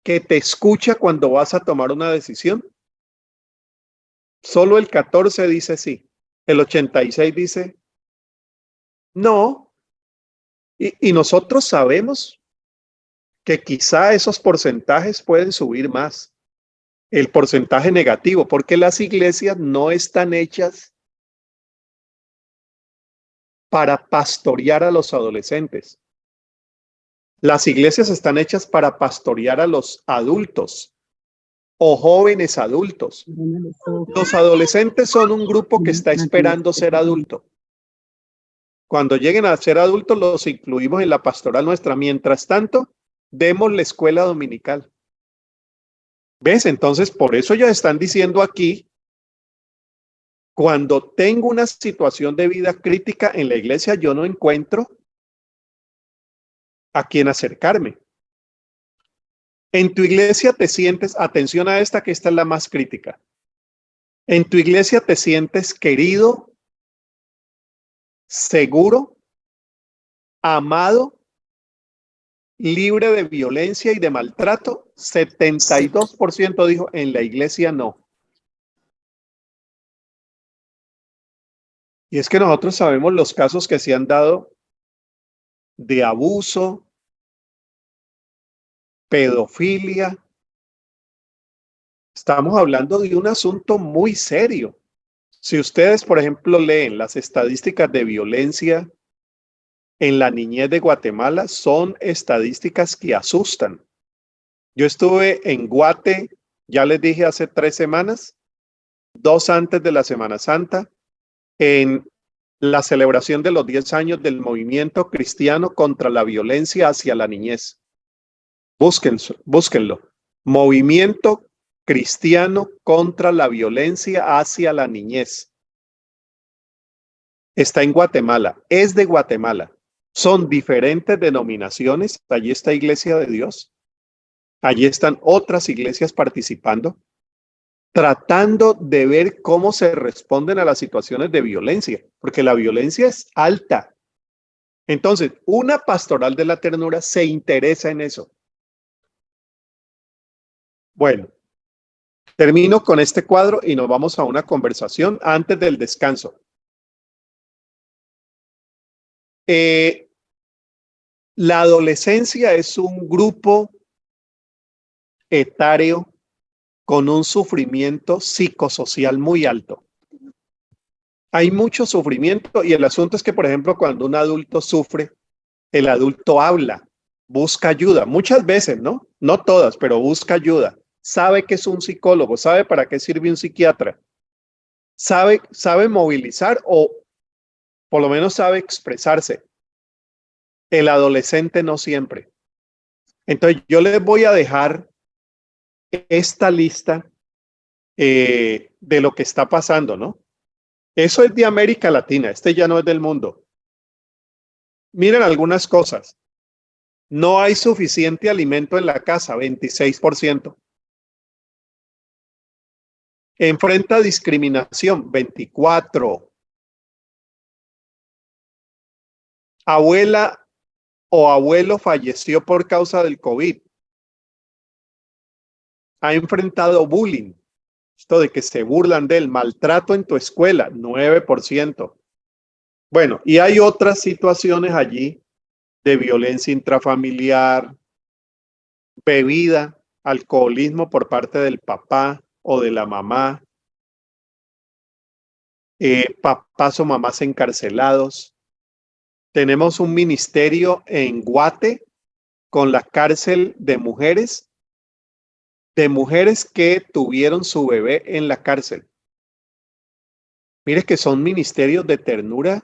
que te escucha cuando vas a tomar una decisión. Solo el 14 dice sí. El 86 dice no. Y nosotros sabemos que quizá esos porcentajes pueden subir más. El porcentaje negativo, porque las iglesias no están hechas para pastorear a los adolescentes. Las iglesias están hechas para pastorear a los adultos o jóvenes adultos. Los adolescentes son un grupo que está esperando ser adulto. Cuando lleguen a ser adultos, los incluimos en la pastoral nuestra. Mientras tanto, demos la escuela dominical. ¿Ves? Entonces, por eso ellos están diciendo aquí, cuando tengo una situación de vida crítica en la iglesia, yo no encuentro a quién acercarme. En tu iglesia te sientes, atención a esta, que esta es la más crítica. En tu iglesia te sientes querido, seguro, amado, libre de violencia y de maltrato. 72% dijo, en la iglesia no. Y es que nosotros sabemos los casos que se han dado de abuso, pedofilia. Estamos hablando de un asunto muy serio. Si ustedes, por ejemplo, leen las estadísticas de violencia en la niñez de Guatemala, son estadísticas que asustan. Yo estuve en Guate, ya les dije, hace 3 semanas, 2 antes de la Semana Santa, en la celebración de los 10 años del movimiento cristiano contra la violencia hacia la niñez. Búsquenlo. Movimiento cristiano contra la violencia hacia la niñez. Está en Guatemala, es de Guatemala. Son diferentes denominaciones. Allí está Iglesia de Dios. Allí están otras iglesias participando, tratando de ver cómo se responden a las situaciones de violencia, porque la violencia es alta. Entonces, una pastoral de la ternura se interesa en eso. Bueno, termino con este cuadro y nos vamos a una conversación antes del descanso. La adolescencia es un grupo etario con un sufrimiento psicosocial muy alto. Hay mucho sufrimiento y el asunto es que, por ejemplo, cuando un adulto sufre, el adulto habla, busca ayuda, muchas veces, ¿no? No todas, pero busca ayuda. Sabe que es un psicólogo, sabe para qué sirve un psiquiatra, sabe movilizar o por lo menos sabe expresarse. El adolescente no siempre. Entonces, yo les voy a dejar esta lista de lo que está pasando, ¿no? Eso es de América Latina, este ya no es del mundo. Miren algunas cosas. No hay suficiente alimento en la casa, 26%. Enfrenta discriminación, 24%. Abuela o abuelo falleció por causa del COVID. Ha enfrentado bullying, esto de que se burlan de él, maltrato en tu escuela, 9%. Bueno, y hay otras situaciones allí de violencia intrafamiliar, bebida, alcoholismo por parte del papá o de la mamá, papás o mamás encarcelados. Tenemos un ministerio en Guate con la cárcel de mujeres que tuvieron su bebé en la cárcel. Mire que son ministerios de ternura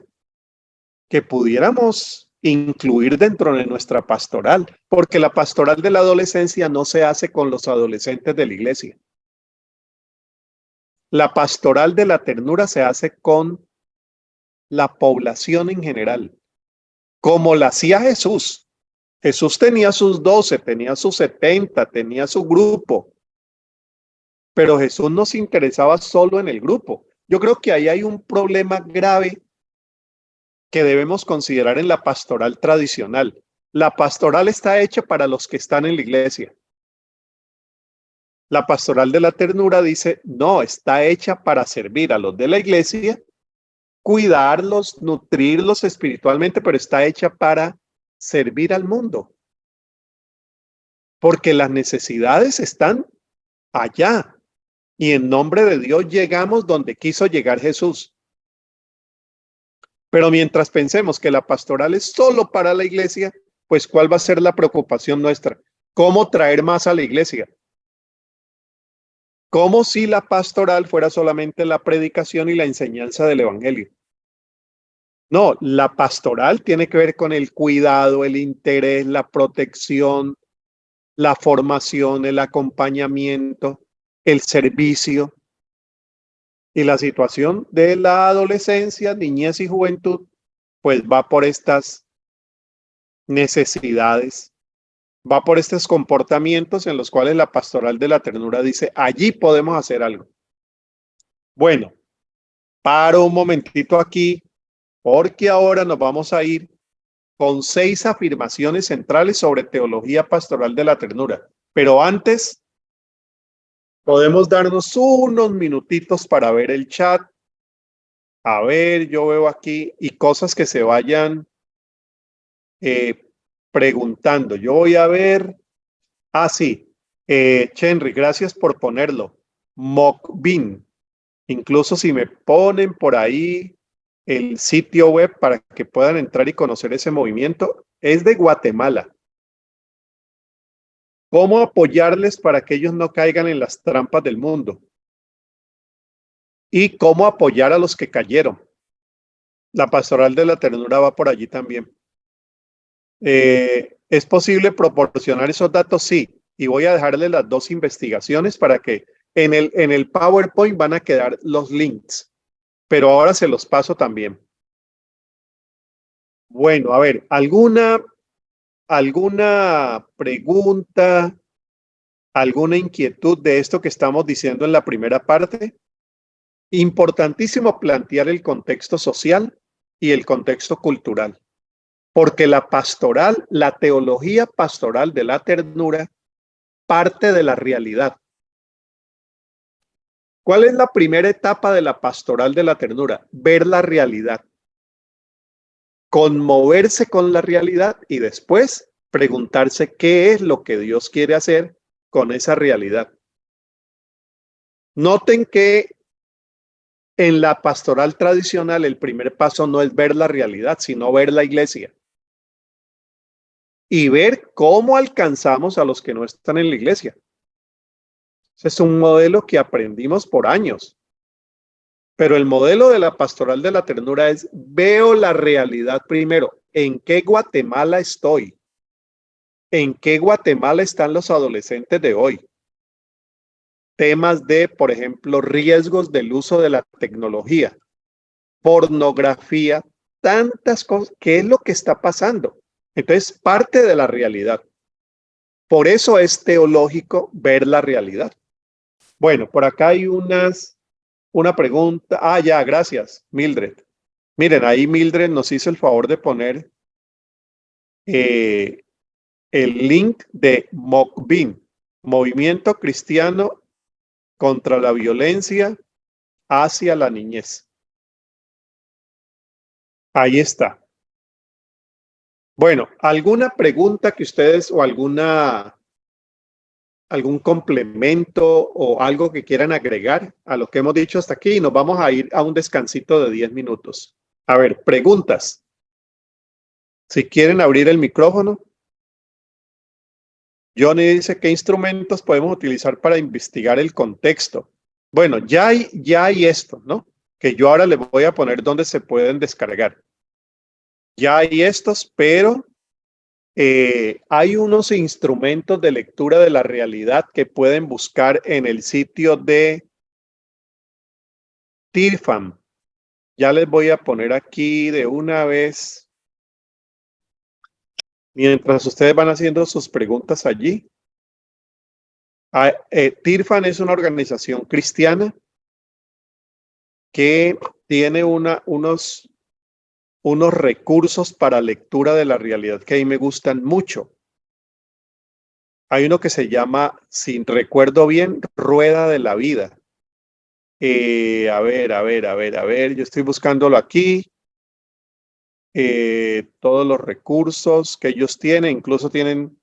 que pudiéramos incluir dentro de nuestra pastoral, porque la pastoral de la adolescencia no se hace con los adolescentes de la iglesia. La pastoral de la ternura se hace con la población en general, como la hacía Jesús. Jesús tenía sus 12, tenía sus 70, tenía su grupo, pero Jesús no se interesaba solo en el grupo. Yo creo que ahí hay un problema grave que debemos considerar en la pastoral tradicional. La pastoral está hecha para los que están en la iglesia. La pastoral de la ternura dice, no, está hecha para servir a los de la iglesia, cuidarlos, nutrirlos espiritualmente, pero está hecha para servir al mundo. Porque las necesidades están allá. Y en nombre de Dios llegamos donde quiso llegar Jesús. Pero mientras pensemos que la pastoral es solo para la iglesia, pues ¿cuál va a ser la preocupación nuestra? ¿Cómo traer más a la iglesia? Como si la pastoral fuera solamente la predicación y la enseñanza del evangelio. No, la pastoral tiene que ver con el cuidado, el interés, la protección, la formación, el acompañamiento, el servicio. Y la situación de la adolescencia, niñez y juventud, pues va por estas necesidades, va por estos comportamientos en los cuales la pastoral de la ternura dice, allí podemos hacer algo. Bueno, paro un momentito aquí, porque ahora nos vamos a ir con 6 afirmaciones centrales sobre teología pastoral de la ternura. Pero antes, podemos darnos unos minutitos para ver el chat. A ver, yo veo aquí y cosas que se vayan preguntando. Yo voy a ver. Ah, sí. Chenry, gracias por ponerlo. Mokbin. Incluso si me ponen por ahí el sitio web para que puedan entrar y conocer ese movimiento, es de Guatemala. ¿Cómo apoyarles para que ellos no caigan en las trampas del mundo? Y cómo apoyar a los que cayeron. La pastoral de la ternura va por allí también. ¿Es posible proporcionar esos datos? Sí. Y voy a dejarle las 2 investigaciones para que en el PowerPoint van a quedar los links. Pero ahora se los paso también. Bueno, a ver, ¿alguna pregunta, alguna inquietud de esto que estamos diciendo en la primera parte? Importantísimo plantear el contexto social y el contexto cultural, porque la pastoral, la teología pastoral de la ternura, parte de la realidad. ¿Cuál es la primera etapa de la pastoral de la ternura? Ver la realidad, conmoverse con la realidad y después preguntarse qué es lo que Dios quiere hacer con esa realidad. Noten que en la pastoral tradicional el primer paso no es ver la realidad, sino ver la iglesia. Y ver cómo alcanzamos a los que no están en la iglesia. Ese es un modelo que aprendimos por años. Pero el modelo de la pastoral de la ternura es, veo la realidad primero. ¿En qué Guatemala estoy? ¿En qué Guatemala están los adolescentes de hoy? Temas de, por ejemplo, riesgos del uso de la tecnología, pornografía, tantas cosas. ¿Qué es lo que está pasando? Entonces, parte de la realidad. Por eso es teológico ver la realidad. Bueno, por acá hay una pregunta. Ah, ya, gracias, Mildred. Miren, ahí Mildred nos hizo el favor de poner el link de Mokbin, Movimiento Cristiano contra la Violencia hacia la Niñez. Ahí está. Bueno, ¿alguna pregunta que ustedes o algún complemento o algo que quieran agregar a lo que hemos dicho hasta aquí? Y nos vamos a ir a un descansito de 10 minutos. A ver, preguntas. Si quieren abrir el micrófono. Johnny dice, ¿qué instrumentos podemos utilizar para investigar el contexto? Bueno, ya hay esto, ¿no? Que yo ahora les voy a poner dónde se pueden descargar. Ya hay estos, pero hay unos instrumentos de lectura de la realidad que pueden buscar en el sitio de TIRFAM. Ya les voy a poner aquí de una vez, mientras ustedes van haciendo sus preguntas allí. TIRFAM es una organización cristiana que tiene unos recursos para lectura de la realidad que a mí me gustan mucho. Hay uno que se llama, si recuerdo bien, Rueda de la Vida. A ver, yo estoy buscándolo aquí. Todos los recursos que ellos tienen, incluso tienen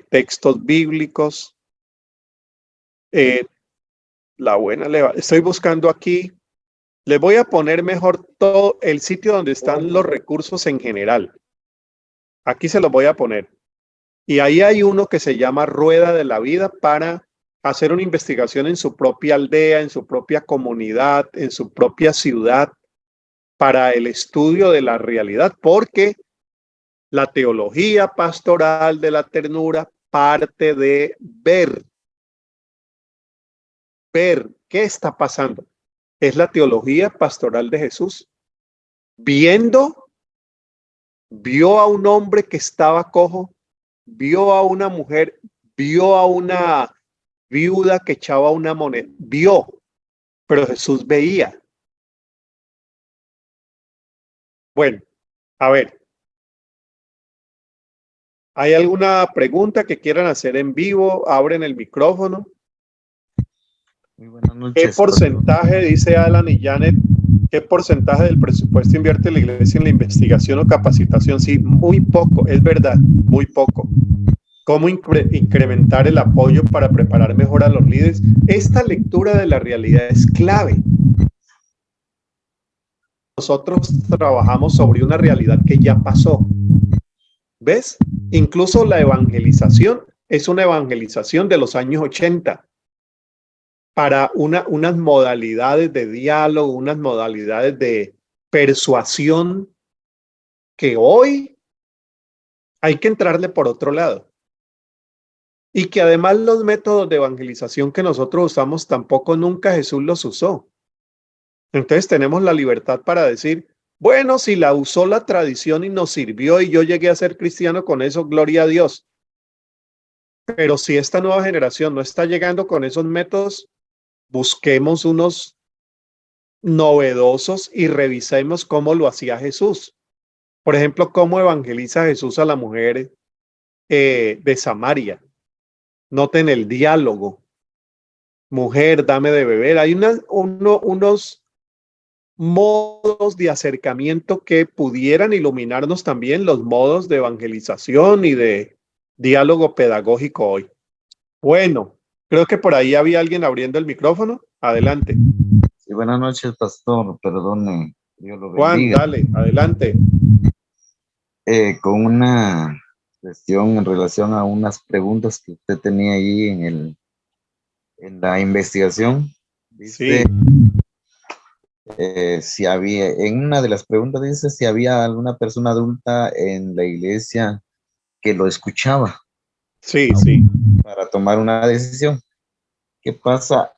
textos bíblicos. Estoy buscando aquí. Les voy a poner mejor todo el sitio donde están los recursos en general. Aquí se los voy a poner. Y ahí hay uno que se llama Rueda de la Vida para hacer una investigación en su propia aldea, en su propia comunidad, en su propia ciudad, para el estudio de la realidad, porque la teología pastoral de la ternura parte de ver qué está pasando. Es la teología pastoral de Jesús. Vio a un hombre que estaba cojo, vio a una mujer, vio a una viuda que echaba una moneda, pero Jesús veía. Bueno, a ver, ¿hay alguna pregunta que quieran hacer en vivo? Abren el micrófono. Muy buenas ¿Qué noches. porcentaje, dice Alan y Janet, qué porcentaje del presupuesto invierte la iglesia en la investigación o capacitación? Sí, muy poco, es verdad, muy poco. ¿Cómo incrementar el apoyo para preparar mejor a los líderes? Esta lectura de la realidad es clave. Nosotros trabajamos sobre una realidad que ya pasó. ¿Ves? Incluso la evangelización es una evangelización de los años 80 para unas modalidades de diálogo, unas modalidades de persuasión que hoy hay que entrarle por otro lado. Y que además los métodos de evangelización que nosotros usamos tampoco nunca Jesús los usó. Entonces tenemos la libertad para decir, bueno, si la usó la tradición y nos sirvió y yo llegué a ser cristiano con eso, gloria a Dios. Pero si esta nueva generación no está llegando con esos métodos, busquemos unos novedosos y revisemos cómo lo hacía Jesús. Por ejemplo, cómo evangeliza Jesús a la mujer de Samaria. Noten el diálogo. Mujer, dame de beber. Hay unos modos de acercamiento que pudieran iluminarnos también los modos de evangelización y de diálogo pedagógico hoy. Bueno, creo que por ahí había alguien abriendo el micrófono. Adelante. Sí, buenas noches, pastor. Perdone, Dios lo Juan, bendiga. dale, adelante. Con una cuestión en relación a unas preguntas que usted tenía ahí en la investigación. Dice, Sí. si había, en una de las preguntas dice si había alguna persona adulta en la iglesia que lo escuchaba Sí, sí. para tomar una decisión. ¿Qué pasa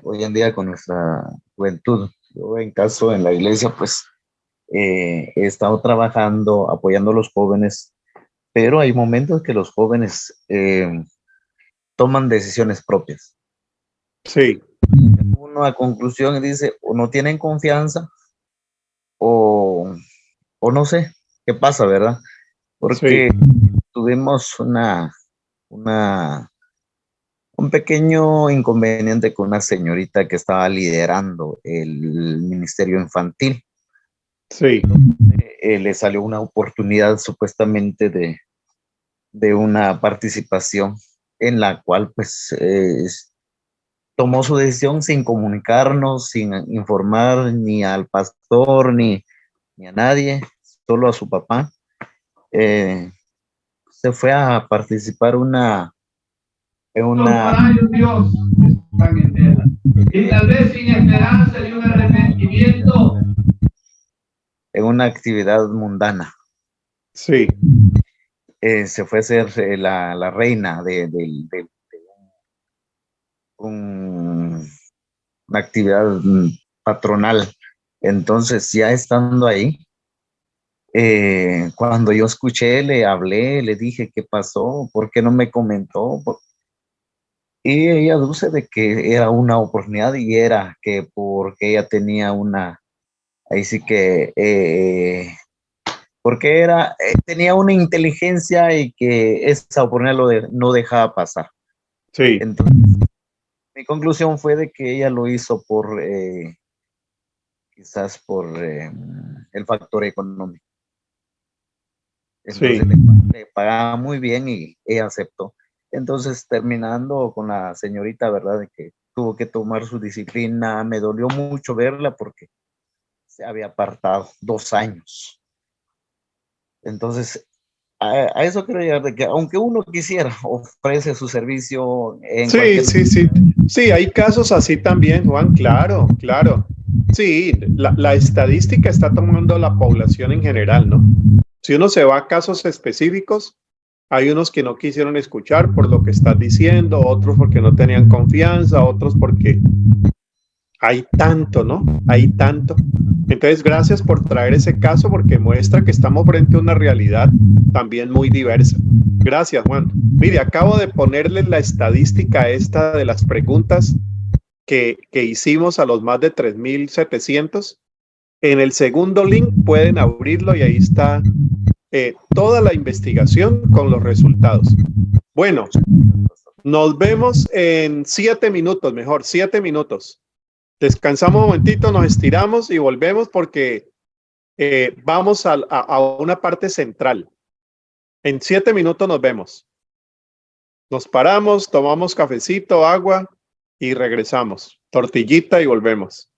hoy en día con nuestra juventud? Yo en la iglesia, pues he estado trabajando, apoyando a los jóvenes, pero hay momentos que los jóvenes toman decisiones propias. Sí. Uno a conclusión dice, o no tienen confianza, o no sé qué pasa, ¿verdad? Porque tuvimos un pequeño inconveniente con una señorita que estaba liderando el ministerio infantil. Sí. Le salió una oportunidad supuestamente de una participación en la cual pues tomó su decisión sin comunicarnos, sin informar ni al pastor ni a nadie, solo a su papá. Se fue a participar Dios están enteras. Y tal vez sin esperanza de un arrepentimiento. En una actividad mundana. Sí. Se fue a ser la reina de una actividad patronal. Entonces, ya estando ahí, cuando yo escuché, le hablé, le dije qué pasó, por qué no me comentó. Y ella aduce de que era una oportunidad y era que porque ella tenía ahí sí que porque tenía una inteligencia y que esa oportunidad no dejaba pasar. Sí, Entonces, mi conclusión fue de que ella lo hizo quizás por el factor económico. sí. Entonces le pagaba muy bien y ella aceptó. Entonces, terminando con la señorita, ¿verdad? De que tuvo que tomar su disciplina, me dolió mucho verla porque se había apartado 2 años. Entonces, a eso quiero llegar, de que aunque uno quisiera, ofrece su servicio en Sí, cualquier... sí, sí. Sí, hay casos así también, Juan, claro, claro. Sí, la estadística está tomando la población en general, ¿no? Si uno se va a casos específicos, hay unos que no quisieron escuchar por lo que estás diciendo, otros porque no tenían confianza, otros porque hay tanto, ¿no? Hay tanto. Entonces, gracias por traer ese caso porque muestra que estamos frente a una realidad también muy diversa. Gracias, Juan. Mire, acabo de ponerle la estadística esta de las preguntas que hicimos a los más de 3.700. En el segundo link pueden abrirlo y ahí está toda la investigación con los resultados. Bueno, nos vemos en 7 minutos, mejor, 7 minutos. Descansamos un momentito, nos estiramos y volvemos porque vamos a una parte central. En 7 minutos nos vemos. Nos paramos, tomamos cafecito, agua y regresamos. Tortillita y volvemos.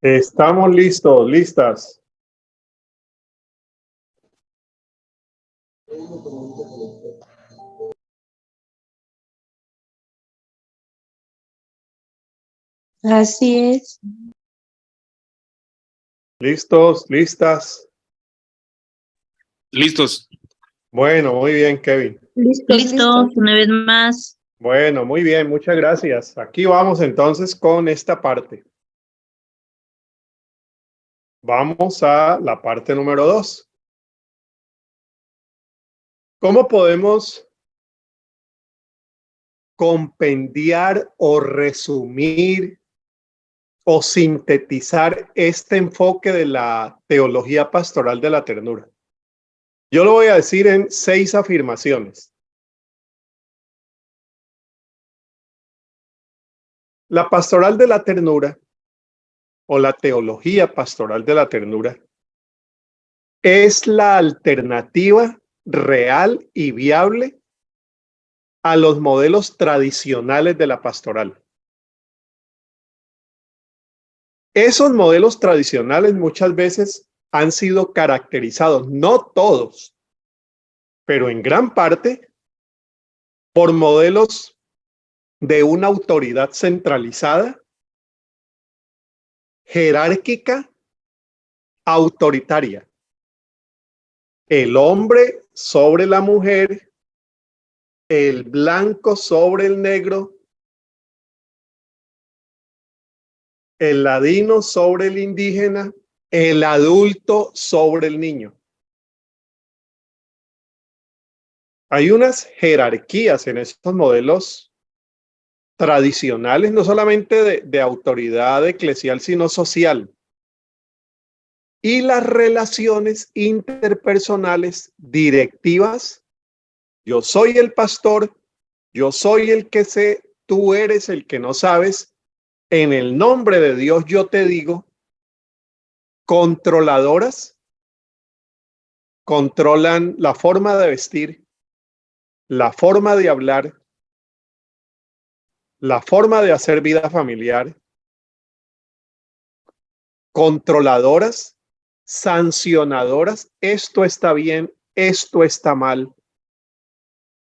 Estamos listos, listas. Así es. ¿Listos? ¿Listas? Listos. Bueno, muy bien, Kevin. Listo, una vez más. Bueno, muy bien, muchas gracias. Aquí vamos entonces con esta parte. Vamos a la parte número 2. ¿Cómo podemos compendiar o resumir o sintetizar este enfoque de la teología pastoral de la ternura? Yo lo voy a decir en 6 afirmaciones. La pastoral de la ternura o la teología pastoral de la ternura es la alternativa real y viable a los modelos tradicionales de la pastoral. Esos modelos tradicionales muchas veces han sido caracterizados, no todos, pero en gran parte, por modelos de una autoridad centralizada, jerárquica, autoritaria. El hombre sobre la mujer, el blanco sobre el negro, el ladino sobre el indígena, el adulto sobre el niño. Hay unas jerarquías en estos modelos tradicionales, no solamente de autoridad eclesial, sino social. Y las relaciones interpersonales directivas. Yo soy el pastor, yo soy el que sé, tú eres el que no sabes. En el nombre de Dios yo te digo, controladoras, controlan la forma de vestir, la forma de hablar, la forma de hacer vida familiar, controladoras, sancionadoras, esto está bien, esto está mal,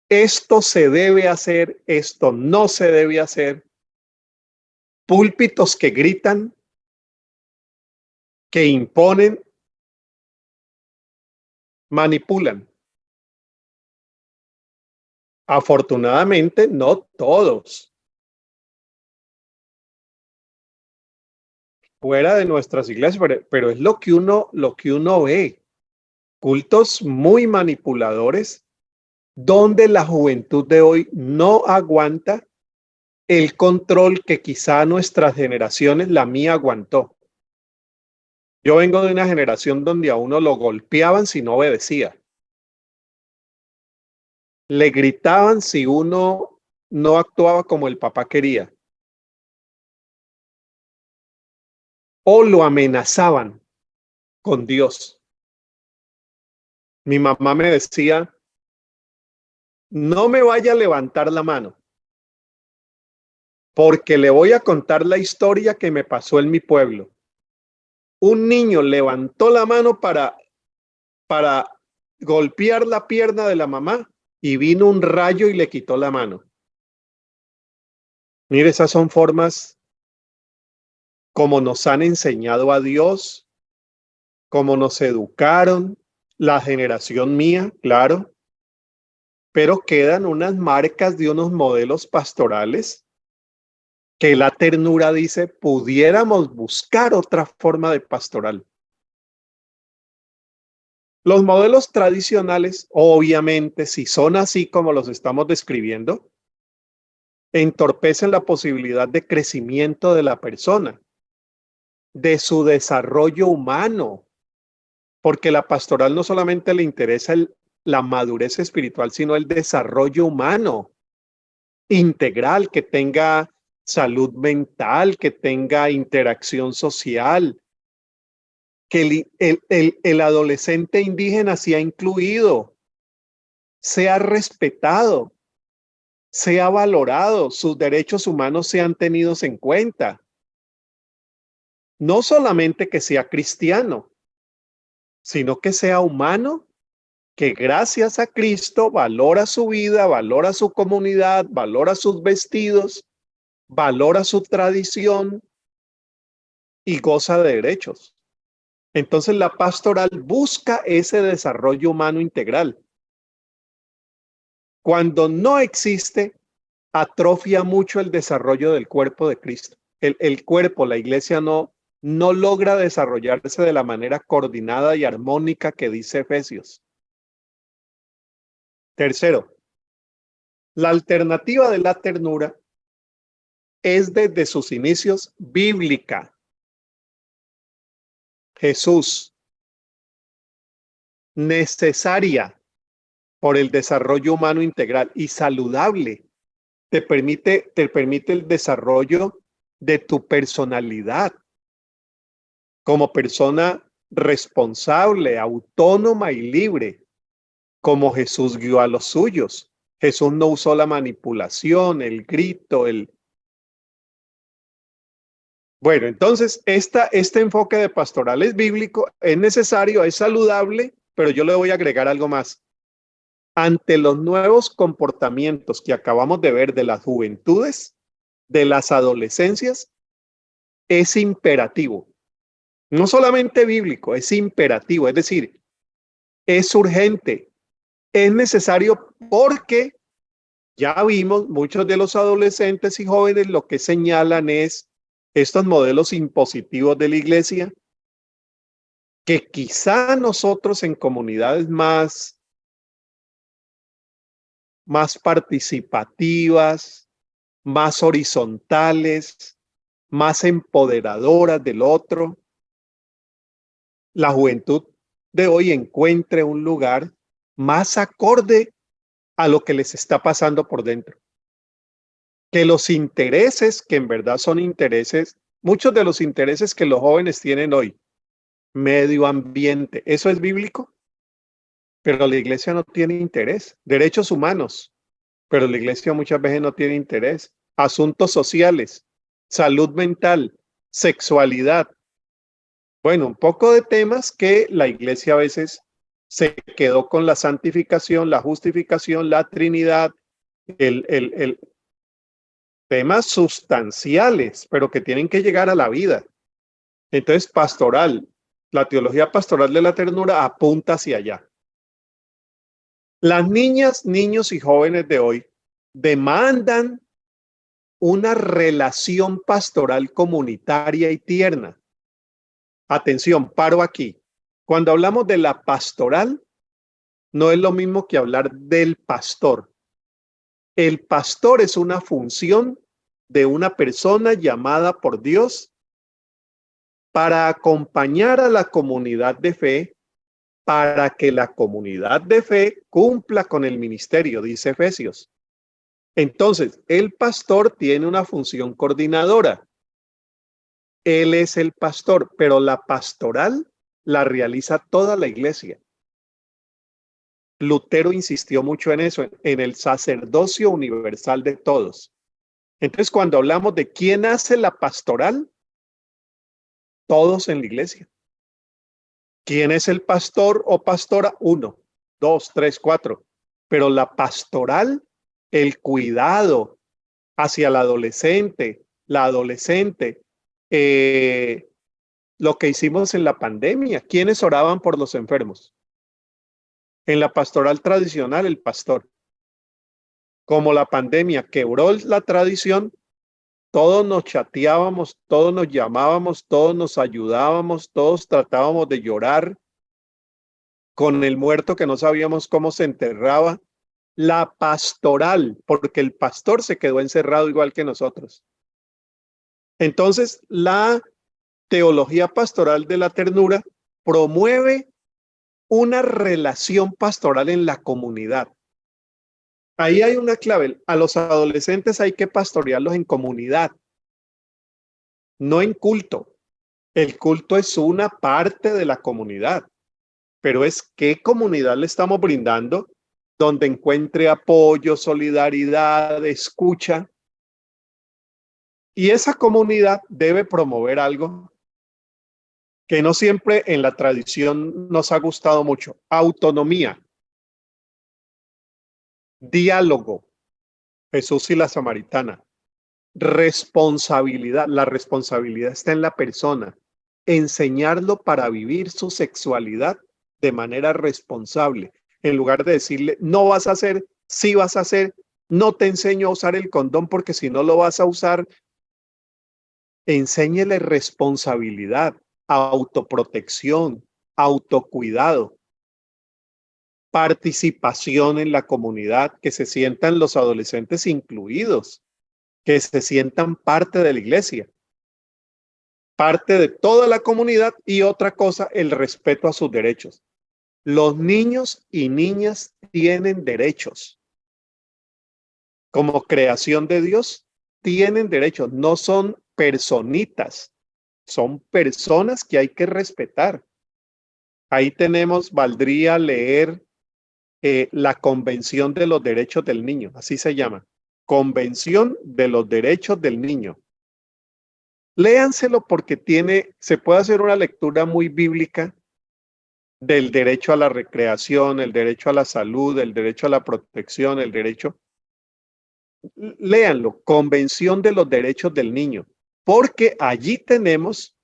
esto se debe hacer, esto no se debe hacer, púlpitos que gritan, que imponen, manipulan. Afortunadamente, no todos. Fuera de nuestras iglesias, pero es lo que uno ve. Cultos muy manipuladores, donde la juventud de hoy no aguanta el control que quizá nuestras generaciones, la mía, aguantó. Yo vengo de una generación donde a uno lo golpeaban si no obedecía. Le gritaban si uno no actuaba como el papá quería. O lo amenazaban con Dios. Mi mamá me decía, no me vaya a levantar la mano, porque le voy a contar la historia que me pasó en mi pueblo. Un niño levantó la mano para golpear la pierna de la mamá y vino un rayo y le quitó la mano. Mire, esas son formas como nos han enseñado a Dios, como nos educaron, la generación mía, claro, pero quedan unas marcas de unos modelos pastorales que la ternura dice, pudiéramos buscar otra forma de pastoral. Los modelos tradicionales, obviamente, si son así como los estamos describiendo, entorpecen la posibilidad de crecimiento de la persona, de su desarrollo humano, porque la pastoral no solamente le interesa la madurez espiritual, sino el desarrollo humano integral, que tenga salud mental, que tenga interacción social, que el adolescente indígena sea incluido, sea respetado, sea valorado, sus derechos humanos sean tenidos en cuenta. No solamente que sea cristiano, sino que sea humano, que gracias a Cristo valora su vida, valora su comunidad, valora sus vestidos, valora su tradición y goza de derechos. Entonces la pastoral busca ese desarrollo humano integral. Cuando no existe, atrofia mucho el desarrollo del cuerpo de Cristo. El cuerpo, la iglesia no logra desarrollarse de la manera coordinada y armónica que dice Efesios. Tercero, la alternativa de la ternura es desde sus inicios bíblica. Jesús, necesaria por el desarrollo humano integral y saludable, te permite el desarrollo de tu personalidad como persona responsable, autónoma y libre, como Jesús guió a los suyos. Jesús no usó la manipulación, el grito, Bueno, entonces este enfoque de pastoral es bíblico, es necesario, es saludable, pero yo le voy a agregar algo más. Ante los nuevos comportamientos que acabamos de ver de las juventudes, de las adolescencias, es imperativo. No solamente bíblico, es imperativo, es decir, es urgente, es necesario porque ya vimos muchos de los adolescentes y jóvenes lo que señalan es estos modelos impositivos de la iglesia que quizá nosotros en comunidades más participativas, más horizontales, más empoderadoras del otro, la juventud de hoy encuentre un lugar más acorde a lo que les está pasando por dentro. Que los intereses, que en verdad son intereses, muchos de los intereses que los jóvenes tienen hoy, medio ambiente, ¿eso es bíblico? Pero la iglesia no tiene interés. Derechos humanos, pero la iglesia muchas veces no tiene interés. Asuntos sociales, salud mental, sexualidad. Bueno, un poco de temas que la iglesia a veces se quedó con la santificación, la justificación, la Trinidad, el temas sustanciales, pero que tienen que llegar a la vida. Entonces, pastoral, la teología pastoral de la ternura apunta hacia allá. Las niñas, niños y jóvenes de hoy demandan una relación pastoral comunitaria y tierna. Atención, paro aquí. Cuando hablamos de la pastoral, no es lo mismo que hablar del pastor. El pastor es una función de una persona llamada por Dios para acompañar a la comunidad de fe, para que la comunidad de fe cumpla con el ministerio, dice Efesios. Entonces, el pastor tiene una función coordinadora. Él es el pastor, pero la pastoral la realiza toda la iglesia. Lutero insistió mucho en eso, en el sacerdocio universal de todos. Entonces, cuando hablamos de quién hace la pastoral, todos en la iglesia. ¿Quién es el pastor o pastora? 1, 2, 3, 4. Pero la pastoral, el cuidado hacia la adolescente, lo que hicimos en la pandemia. ¿Quiénes oraban por los enfermos? En la pastoral tradicional, el pastor. Como la pandemia quebró la tradición, todos nos chateábamos, todos nos llamábamos, todos nos ayudábamos, todos tratábamos de llorar con el muerto que no sabíamos cómo se enterraba. La pastoral, porque el pastor se quedó encerrado igual que nosotros. Entonces, la teología pastoral de la ternura promueve una relación pastoral en la comunidad. Ahí hay una clave. A los adolescentes hay que pastorearlos en comunidad, no en culto. El culto es una parte de la comunidad, pero es qué comunidad le estamos brindando, donde encuentre apoyo, solidaridad, escucha. Y esa comunidad debe promover algo que no siempre en la tradición nos ha gustado mucho: autonomía, diálogo, Jesús y la samaritana, responsabilidad. La responsabilidad está en la persona, enseñarlo para vivir su sexualidad de manera responsable, en lugar de decirle, no vas a hacer, sí vas a hacer, no te enseño a usar el condón porque si no lo vas a usar. Enséñele responsabilidad, autoprotección, autocuidado, participación en la comunidad, que se sientan los adolescentes incluidos, que se sientan parte de la iglesia, parte de toda la comunidad. Y otra cosa, el respeto a sus derechos. Los niños y niñas tienen derechos. Como creación de Dios, tienen derechos, no son personitas, son personas que hay que respetar. Ahí valdría leer la Convención de los Derechos del Niño, así se llama, Convención de los Derechos del Niño. Léanselo porque se puede hacer una lectura muy bíblica del derecho a la recreación, el derecho a la salud, el derecho a la protección, el derecho. Léanlo, Convención de los Derechos del Niño, porque allí tenemos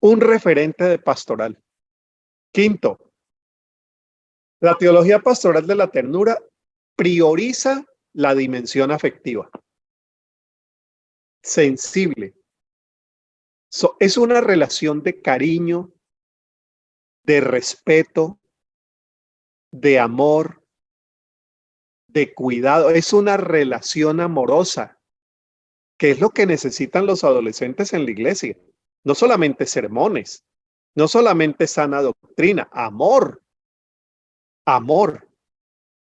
un referente de pastoral. Quinto, la teología pastoral de la ternura prioriza la dimensión afectiva, sensible. Es una relación de cariño, de respeto, de amor, de cuidado. Es una relación amorosa, que es lo que necesitan los adolescentes en la iglesia. No solamente sermones, no solamente sana doctrina, amor. Amor.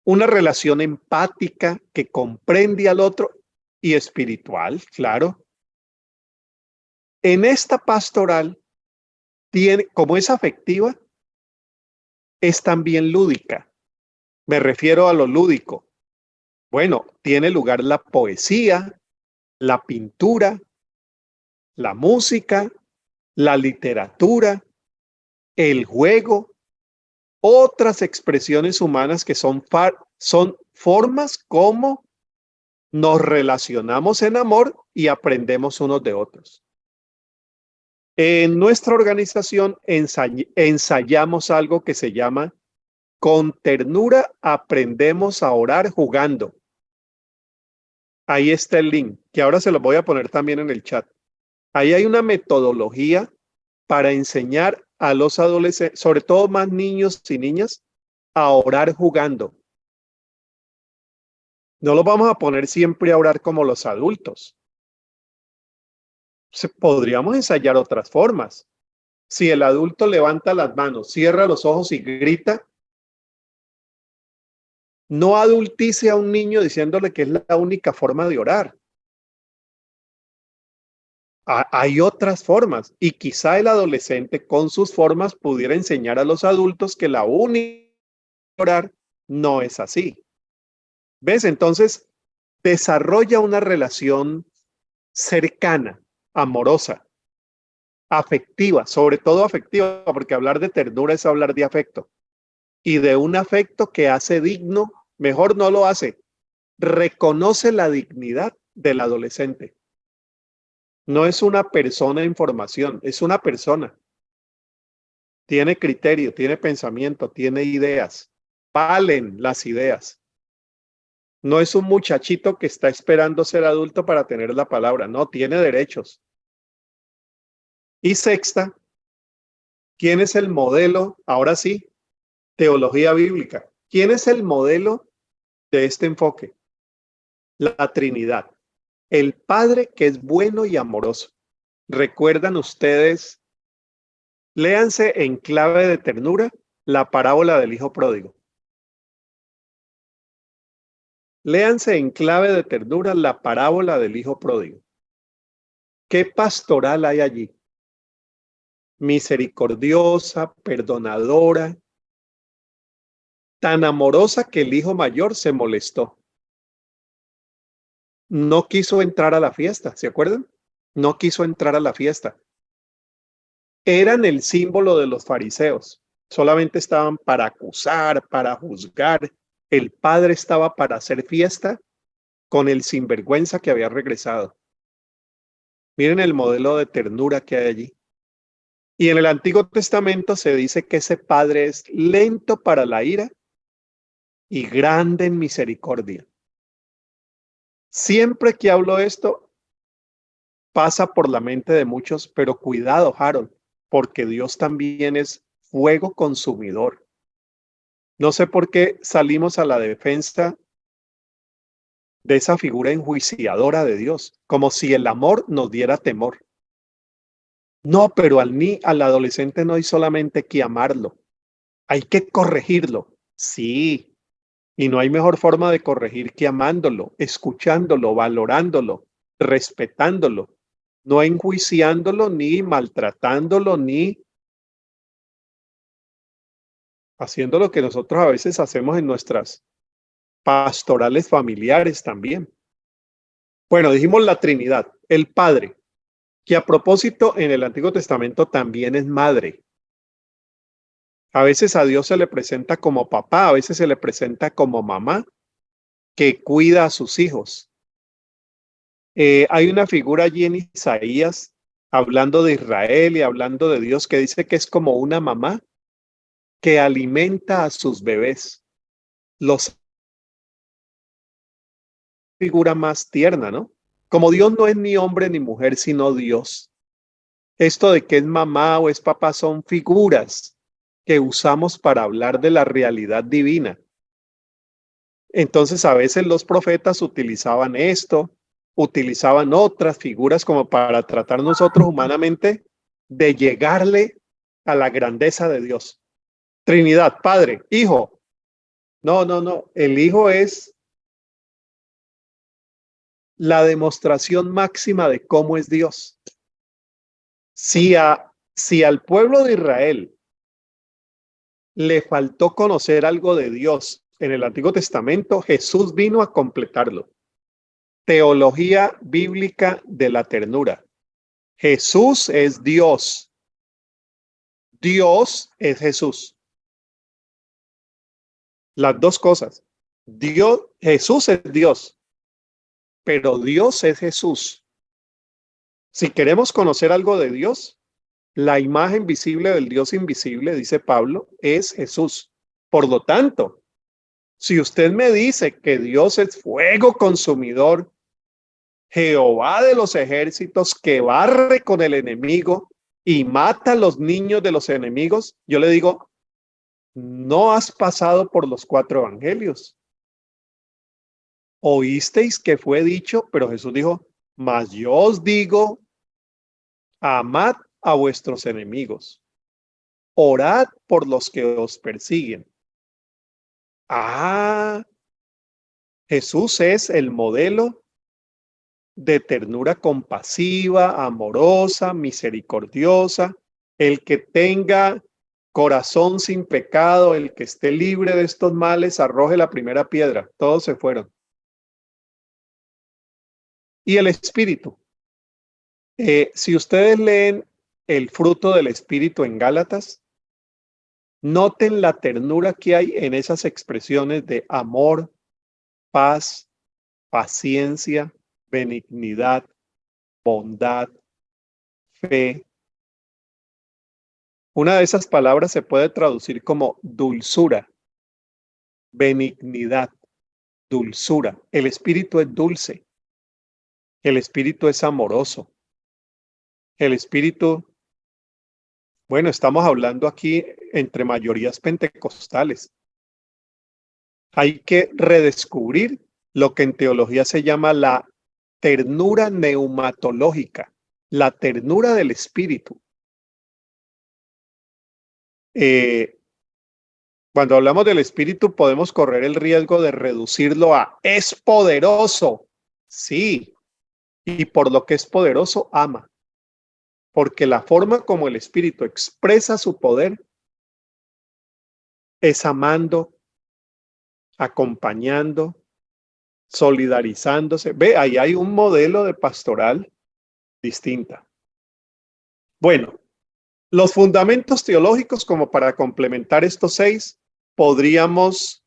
Una relación empática que comprende al otro y espiritual, claro. En esta pastoral, como es afectiva, es también lúdica. Me refiero a lo lúdico. Bueno, tiene lugar la poesía, la pintura, la música, la literatura, el juego, otras expresiones humanas que son formas como nos relacionamos en amor y aprendemos unos de otros. En nuestra organización ensayamos algo que se llama Con ternura aprendemos a orar jugando. Ahí está el link, que ahora se lo voy a poner también en el chat. Ahí hay una metodología para enseñar a los adolescentes, sobre todo más niños y niñas, a orar jugando. No los vamos a poner siempre a orar como los adultos. Podríamos ensayar otras formas. Si el adulto levanta las manos, cierra los ojos y grita, no adultice a un niño diciéndole que es la única forma de orar. Hay otras formas y quizá el adolescente con sus formas pudiera enseñar a los adultos que la única forma de orar no es así. ¿Ves? Entonces, desarrolla una relación cercana, amorosa, afectiva, sobre todo afectiva, porque hablar de ternura es hablar de afecto. Y de un afecto que hace digno, mejor no lo hace, reconoce la dignidad del adolescente. No es una persona en formación, es una persona. Tiene criterio, tiene pensamiento, tiene ideas. Valen las ideas. No es un muchachito que está esperando ser adulto para tener la palabra. No, tiene derechos. Y sexta, ¿quién es el modelo? Ahora sí, teología bíblica. ¿Quién es el modelo de este enfoque? La Trinidad. El Padre que es bueno y amoroso. ¿Recuerdan ustedes? Léanse en clave de ternura la parábola del hijo pródigo. Léanse en clave de ternura la parábola del hijo pródigo. ¿Qué pastoral hay allí? Misericordiosa, perdonadora, tan amorosa que el hijo mayor se molestó. No quiso entrar a la fiesta, ¿se acuerdan? No quiso entrar a la fiesta. Eran el símbolo de los fariseos. Solamente estaban para acusar, para juzgar. El padre estaba para hacer fiesta con el sinvergüenza que había regresado. Miren el modelo de ternura que hay allí. Y en el Antiguo Testamento se dice que ese padre es lento para la ira y grande en misericordia. Siempre que hablo esto, pasa por la mente de muchos, pero cuidado, Harold, porque Dios también es fuego consumidor. No sé por qué salimos a la defensa de esa figura enjuiciadora de Dios, como si el amor nos diera temor. No, pero al adolescente no hay solamente que amarlo, hay que corregirlo. Sí, y no hay mejor forma de corregir que amándolo, escuchándolo, valorándolo, respetándolo, no enjuiciándolo, ni maltratándolo, ni haciendo lo que nosotros a veces hacemos en nuestras pastorales familiares también. Bueno, dijimos la Trinidad, el Padre, que a propósito en el Antiguo Testamento también es madre. A veces a Dios se le presenta como papá, a veces se le presenta como mamá que cuida a sus hijos. Hay una figura allí en Isaías hablando de Israel y hablando de Dios que dice que es como una mamá que alimenta a sus bebés. Los figura más tierna, ¿no? Como Dios no es ni hombre ni mujer, sino Dios. Esto de que es mamá o es papá son figuras que usamos para hablar de la realidad divina. Entonces a veces los profetas utilizaban esto, utilizaban otras figuras como para tratar nosotros humanamente de llegarle a la grandeza de Dios. Trinidad, Padre, Hijo. No, no, no. El Hijo es la demostración máxima de cómo es Dios. Si al pueblo de Israel le faltó conocer algo de Dios en el Antiguo Testamento, Jesús vino a completarlo. Teología bíblica de la ternura. Jesús es Dios. Dios es Jesús. Las dos cosas. Jesús es Dios, pero Dios es Jesús. Si queremos conocer algo de Dios, la imagen visible del Dios invisible, dice Pablo, es Jesús. Por lo tanto, si usted me dice que Dios es fuego consumidor, Jehová de los ejércitos que barre con el enemigo y mata a los niños de los enemigos, yo le digo, no has pasado por los 4 evangelios. Oísteis que fue dicho, pero Jesús dijo, mas yo os digo, amad a vuestros enemigos, orad por los que os persiguen. Ah, Jesús es el modelo de ternura compasiva, amorosa, misericordiosa, el que tenga corazón sin pecado, el que esté libre de estos males, arroje la primera piedra. Todos se fueron. Y el Espíritu. Si ustedes leen el fruto del Espíritu en Gálatas, noten la ternura que hay en esas expresiones de amor, paz, paciencia, benignidad, bondad, fe. Una de esas palabras se puede traducir como dulzura, benignidad, dulzura. El Espíritu es dulce, el Espíritu es amoroso, el Espíritu, bueno, estamos hablando aquí entre mayorías pentecostales. Hay que redescubrir lo que en teología se llama la ternura neumatológica, la ternura del Espíritu. Cuando hablamos del Espíritu podemos correr el riesgo de reducirlo a es poderoso. Sí, y por lo que es poderoso, ama. Porque la forma como el Espíritu expresa su poder es amando, acompañando, solidarizándose. Ve, ahí hay un modelo de pastoral distinta. Bueno, los fundamentos teológicos, como para complementar estos 6, podríamos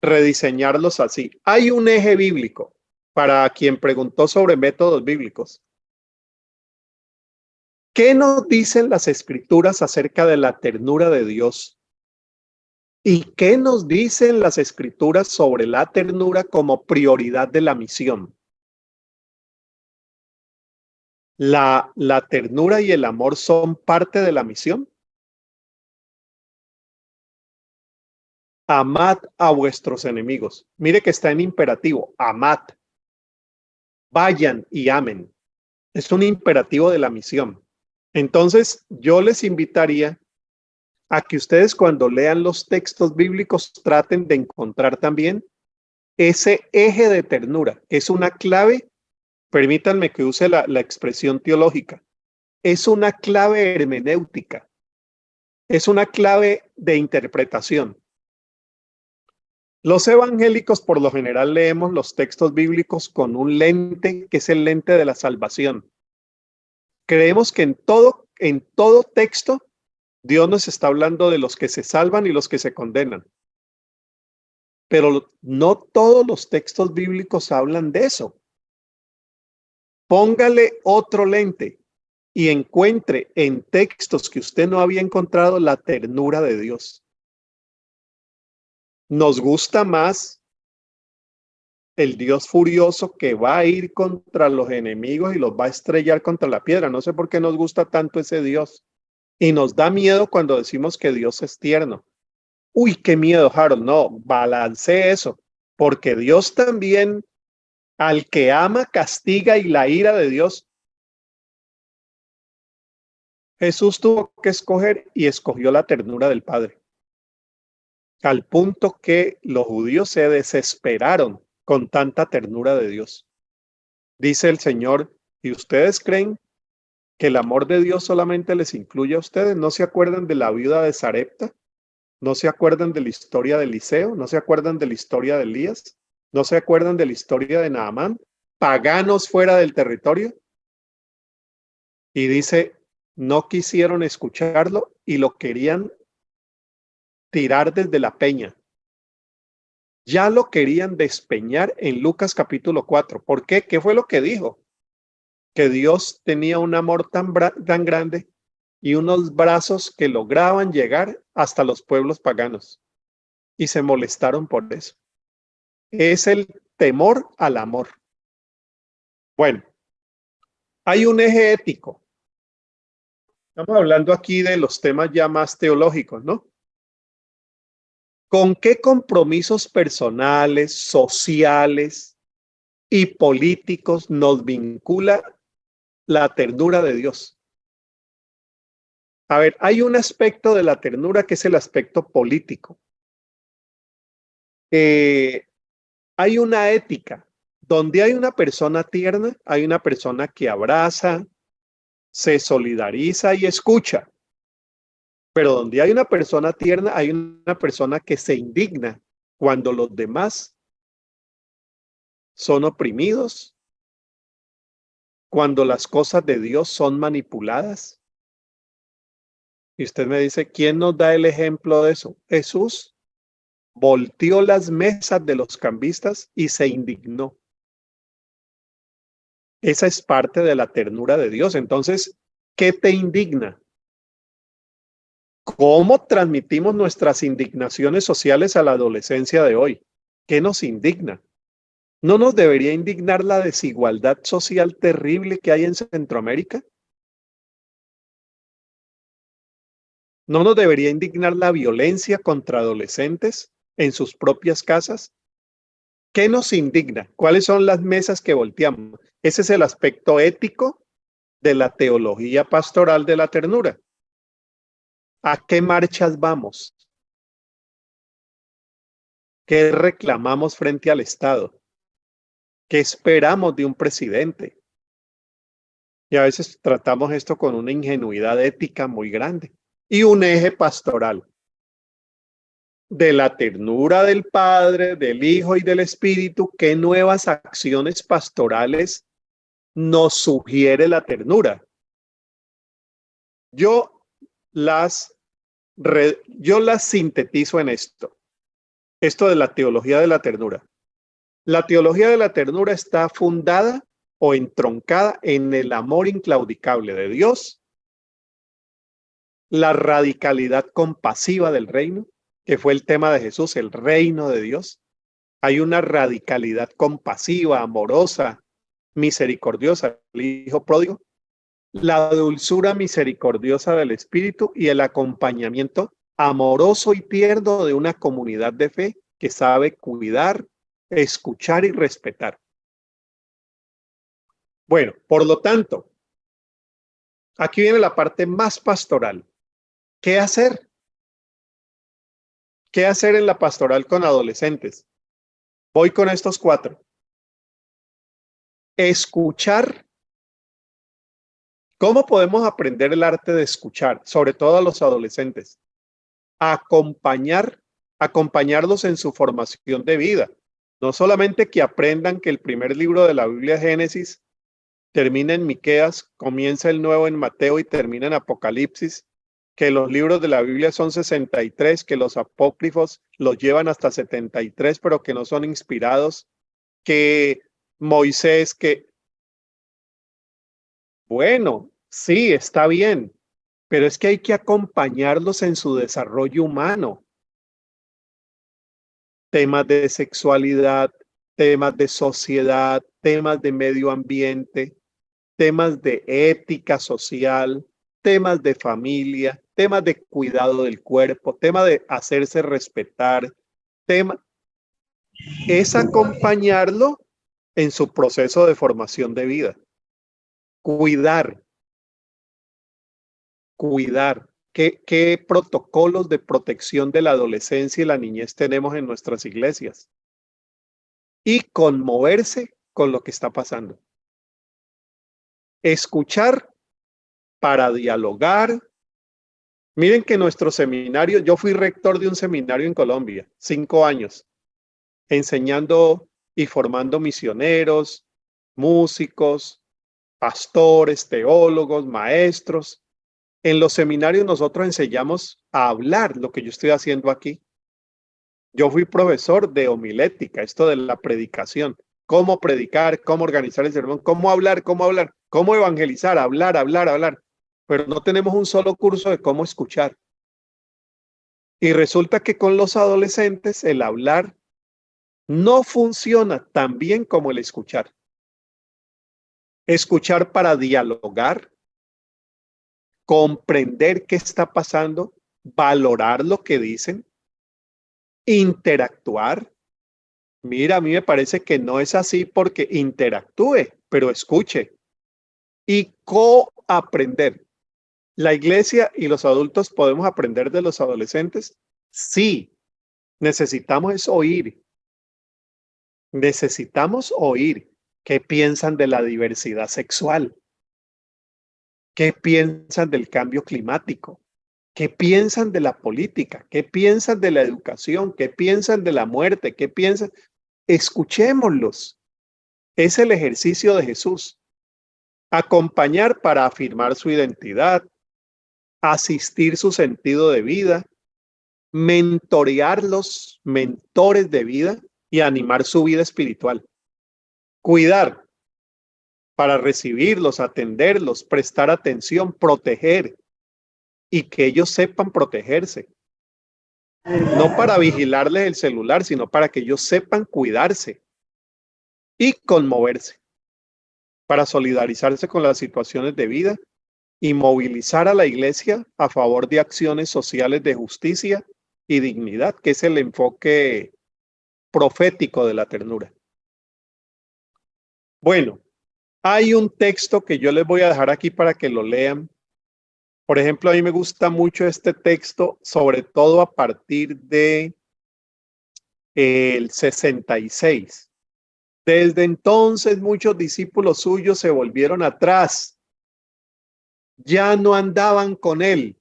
rediseñarlos así. Hay un eje bíblico para quien preguntó sobre métodos bíblicos. ¿Qué nos dicen las Escrituras acerca de la ternura de Dios? ¿Y qué nos dicen las Escrituras sobre la ternura como prioridad de la misión? ¿La ternura y el amor son parte de la misión? Amad a vuestros enemigos. Mire que está en imperativo. Amad. Vayan y amen. Es un imperativo de la misión. Entonces, yo les invitaría a que ustedes cuando lean los textos bíblicos traten de encontrar también ese eje de ternura. Es una clave, permítanme que use la expresión teológica, es una clave hermenéutica, es una clave de interpretación. Los evangélicos por lo general leemos los textos bíblicos con un lente que es el lente de la salvación. Creemos que en todo texto Dios nos está hablando de los que se salvan y los que se condenan. Pero no todos los textos bíblicos hablan de eso. Póngale otro lente y encuentre en textos que usted no había encontrado la ternura de Dios. Nos gusta más el Dios furioso que va a ir contra los enemigos y los va a estrellar contra la piedra. No sé por qué nos gusta tanto ese Dios. Y nos da miedo cuando decimos que Dios es tierno. Uy, qué miedo, Harold. No, balance eso. Porque Dios también, al que ama, castiga y la ira de Dios. Jesús tuvo que escoger y escogió la ternura del Padre. Al punto que los judíos se desesperaron con tanta ternura de Dios. Dice el Señor, ¿y ustedes creen que el amor de Dios solamente les incluye a ustedes? ¿No se acuerdan de la viuda de Sarepta? ¿No se acuerdan de la historia de Eliseo? ¿No se acuerdan de la historia de Elías? ¿No se acuerdan de la historia de Naamán? Paganos fuera del territorio. Y dice, no quisieron escucharlo y lo querían tirar desde la peña. Ya lo querían despeñar en Lucas capítulo 4. ¿Por qué? ¿Qué fue lo que dijo? Que Dios tenía un amor tan grande y unos brazos que lograban llegar hasta los pueblos paganos. Y se molestaron por eso. Es el temor al amor. Bueno, hay un eje ético. Estamos hablando aquí de los temas ya más teológicos, ¿no? ¿Con qué compromisos personales, sociales y políticos nos vincula la ternura de Dios? A ver, hay un aspecto de la ternura que es el aspecto político. Hay una ética. Donde hay una persona tierna, hay una persona que abraza, se solidariza y escucha. Pero donde hay una persona tierna, hay una persona que se indigna cuando los demás son oprimidos, cuando las cosas de Dios son manipuladas. Y usted me dice, ¿quién nos da el ejemplo de eso? Jesús volteó las mesas de los cambistas y se indignó. Esa es parte de la ternura de Dios. Entonces, ¿qué te indigna? ¿Cómo transmitimos nuestras indignaciones sociales a la adolescencia de hoy? ¿Qué nos indigna? ¿No nos debería indignar la desigualdad social terrible que hay en Centroamérica? ¿No nos debería indignar la violencia contra adolescentes en sus propias casas? ¿Qué nos indigna? ¿Cuáles son las mesas que volteamos? Ese es el aspecto ético de la teología pastoral de la ternura. ¿A qué marchas vamos? ¿Qué reclamamos frente al Estado? ¿Qué esperamos de un presidente? Y a veces tratamos esto con una ingenuidad ética muy grande. Y un eje pastoral de la ternura del Padre, del Hijo y del Espíritu. ¿Qué nuevas acciones pastorales nos sugiere la ternura? Yo las sintetizo en esto de la teología de la ternura. La teología de la ternura está fundada o entroncada en el amor inclaudicable de Dios, la radicalidad compasiva del reino, que fue el tema de Jesús, el reino de Dios. Hay una radicalidad compasiva, amorosa, misericordiosa, el Hijo pródigo, la dulzura misericordiosa del Espíritu y el acompañamiento amoroso y tierno de una comunidad de fe que sabe cuidar, escuchar y respetar. Bueno, por lo tanto, aquí viene la parte más pastoral. ¿Qué hacer? ¿Qué hacer en la pastoral con adolescentes? Voy con estos 4. Escuchar. ¿Cómo podemos aprender el arte de escuchar? Sobre todo a los adolescentes. Acompañarlos en su formación de vida. No solamente que aprendan que el primer libro de la Biblia es Génesis, termina en Miqueas, comienza el nuevo en Mateo y termina en Apocalipsis, que los libros de la Biblia son 63, que los apócrifos los llevan hasta 73, pero que no son inspirados, que Moisés, que... Bueno, sí, está bien, pero es que hay que acompañarlos en su desarrollo humano. Temas de sexualidad, temas de sociedad, temas de medio ambiente, temas de ética social, temas de familia, temas de cuidado del cuerpo, tema de hacerse respetar, es acompañarlo en su proceso de formación de vida. Cuidar. ¿Qué protocolos de protección de la adolescencia y la niñez tenemos en nuestras iglesias? Y conmoverse con lo que está pasando. Escuchar para dialogar. Miren que nuestro seminario, yo fui rector de un seminario en Colombia, 5 años, enseñando y formando misioneros, músicos, pastores, teólogos, maestros. En los seminarios nosotros enseñamos a hablar lo que yo estoy haciendo aquí. Yo fui profesor de homilética, esto de la predicación, cómo predicar, cómo organizar el sermón, cómo hablar, cómo evangelizar, hablar. Pero no tenemos un solo curso de cómo escuchar. Y resulta que con los adolescentes el hablar no funciona tan bien como el escuchar. Escuchar para dialogar, comprender qué está pasando, valorar lo que dicen, interactuar. Mira, a mí me parece que no es así porque interactúe, pero escuche y coaprender. ¿La iglesia y los adultos podemos aprender de los adolescentes? Sí, necesitamos es oír. Necesitamos oír qué piensan de la diversidad sexual, qué piensan del cambio climático, qué piensan de la política, qué piensan de la educación, qué piensan de la muerte, qué piensan. Escuchémoslos. Es el ejercicio de Jesús. Acompañar para afirmar su identidad, asistir su sentido de vida, mentorear los mentores de vida y animar su vida espiritual. Cuidar. para recibirlos, atenderlos, prestar atención, proteger y que ellos sepan protegerse. No para vigilarles el celular, sino para que ellos sepan cuidarse y conmoverse, para solidarizarse con las situaciones de vida y movilizar a la iglesia a favor de acciones sociales de justicia y dignidad, que es el enfoque profético de la ternura. Bueno, hay un texto que yo les voy a dejar aquí para que lo lean. Por ejemplo, a mí me gusta mucho este texto, sobre todo a partir de el 66. Desde entonces muchos discípulos suyos se volvieron atrás, ya no andaban con él.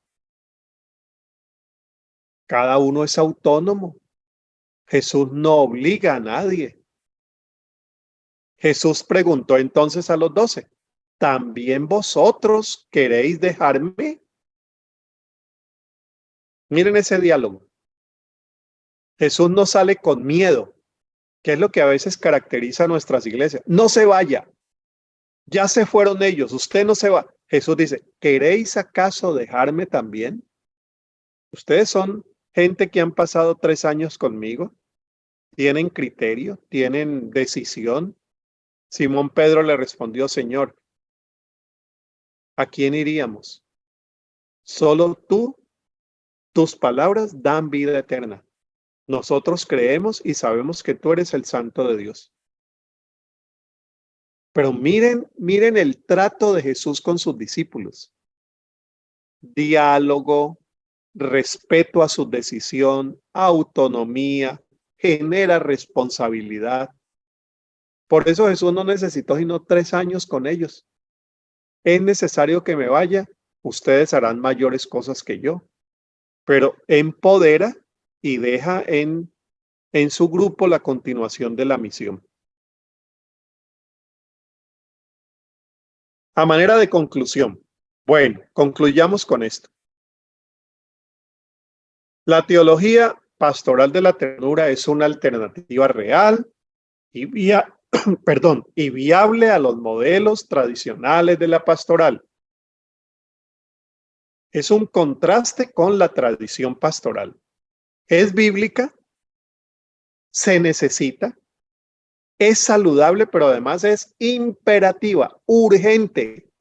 Cada uno es autónomo. Jesús no obliga a nadie. Jesús preguntó entonces a los 12, ¿también vosotros queréis dejarme? Miren ese diálogo. Jesús no sale con miedo, que es lo que a veces caracteriza a nuestras iglesias. No se vaya. Ya se fueron ellos, usted no se va. Jesús dice, ¿queréis acaso dejarme también? Ustedes son gente que han pasado 3 años conmigo, tienen criterio, tienen decisión. Simón Pedro le respondió, Señor, ¿a quién iríamos? Solo tú, tus palabras dan vida eterna. Nosotros creemos y sabemos que tú eres el Santo de Dios. Pero miren el trato de Jesús con sus discípulos. Diálogo, respeto a su decisión, autonomía, genera responsabilidad. Por eso Jesús no necesitó sino 3 años con ellos. Es necesario que me vaya, ustedes harán mayores cosas que yo. Pero empodera y deja en su grupo la continuación de la misión. A manera de conclusión, bueno, concluyamos con esto. La teología pastoral de la ternura es una alternativa real y viable a los modelos tradicionales de la pastoral. Es un contraste con la tradición pastoral. Es bíblica, se necesita, es saludable, pero además es imperativa, urgente,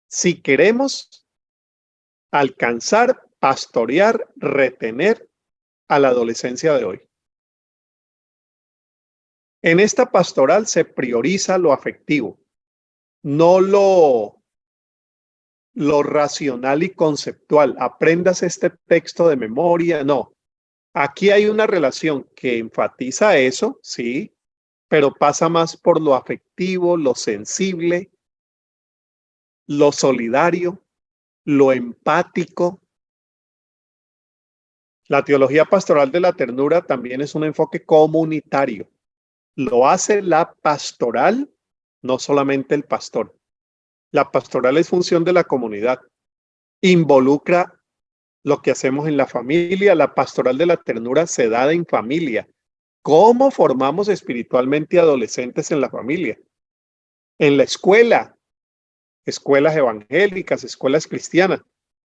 si queremos alcanzar, pastorear, retener a la adolescencia de hoy. En esta pastoral se prioriza lo afectivo, no lo racional y conceptual. Aprendas este texto de memoria, no. Aquí hay una relación que enfatiza eso, sí, pero pasa más por lo afectivo, lo sensible, lo solidario, lo empático. La teología pastoral de la ternura también es un enfoque comunitario. Lo hace la pastoral, no solamente el pastor. La pastoral es función de la comunidad. Involucra lo que hacemos en la familia. La pastoral de la ternura se da en familia. ¿Cómo formamos espiritualmente adolescentes en la familia? En la escuela, escuelas evangélicas, escuelas cristianas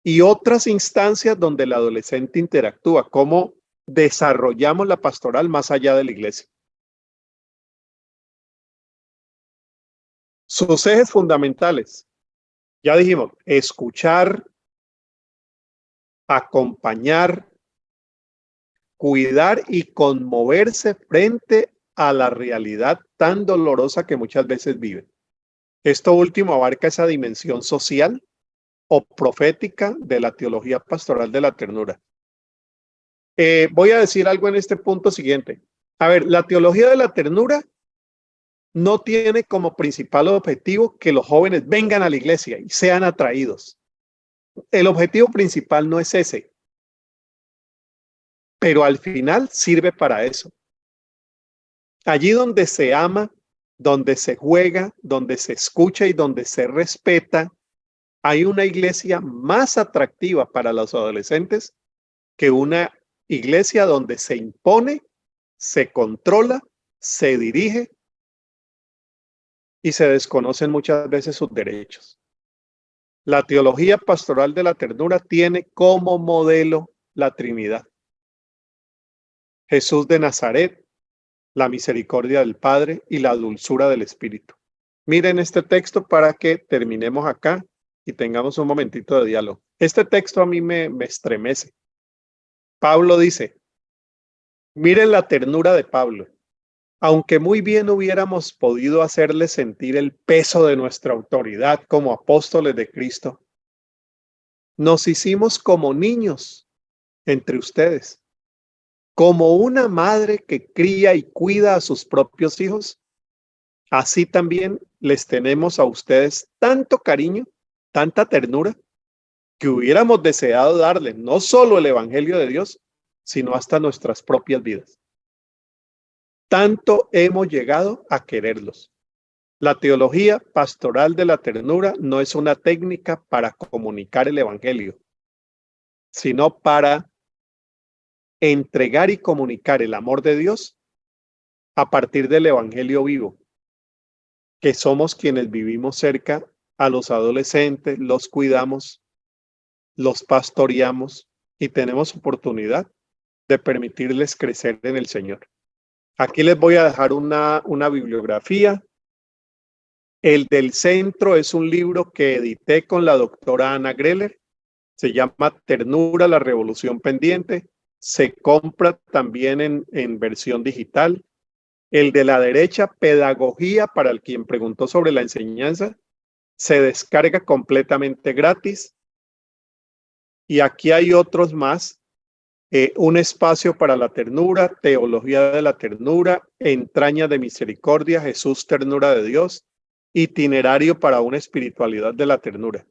y otras instancias donde el adolescente interactúa. ¿Cómo desarrollamos la pastoral más allá de la iglesia? Sus ejes fundamentales, ya dijimos, escuchar, acompañar, cuidar y conmoverse frente a la realidad tan dolorosa que muchas veces viven. Esto último abarca esa dimensión social o profética de la teología pastoral de la ternura. Voy a decir algo en este punto siguiente. A ver, la teología de la ternura no tiene como principal objetivo que los jóvenes vengan a la iglesia y sean atraídos. El objetivo principal no es ese, pero al final sirve para eso. Allí donde se ama, donde se juega, donde se escucha y donde se respeta, hay una iglesia más atractiva para los adolescentes que una iglesia donde se impone, se controla, se dirige y se desconocen muchas veces sus derechos. La teología pastoral de la ternura tiene como modelo la Trinidad. Jesús de Nazaret, la misericordia del Padre y la dulzura del Espíritu. Miren este texto para que terminemos acá y tengamos un momentito de diálogo. Este texto a mí me estremece. Pablo dice, miren la ternura de Pablo. Aunque muy bien hubiéramos podido hacerle sentir el peso de nuestra autoridad como apóstoles de Cristo, nos hicimos como niños entre ustedes. Como una madre que cría y cuida a sus propios hijos, así también les tenemos a ustedes tanto cariño, tanta ternura, que hubiéramos deseado darles no solo el Evangelio de Dios, sino hasta nuestras propias vidas. Tanto hemos llegado a quererlos. La teología pastoral de la ternura no es una técnica para comunicar el Evangelio, sino para entregar y comunicar el amor de Dios a partir del Evangelio vivo, que somos quienes vivimos cerca a los adolescentes, los cuidamos, los pastoreamos y tenemos oportunidad de permitirles crecer en el Señor. Aquí les voy a dejar una bibliografía. El del centro es un libro que edité con la doctora Ana Greller. Se llama Ternura, la revolución pendiente. Se compra también en versión digital. El de la derecha, Pedagogía, para el quien preguntó sobre la enseñanza, se descarga completamente gratis. Y aquí hay otros más. Un espacio para la ternura, Teología de la ternura, Entrañas de misericordia, Jesús, ternura de Dios, Itinerario para una espiritualidad de la ternura.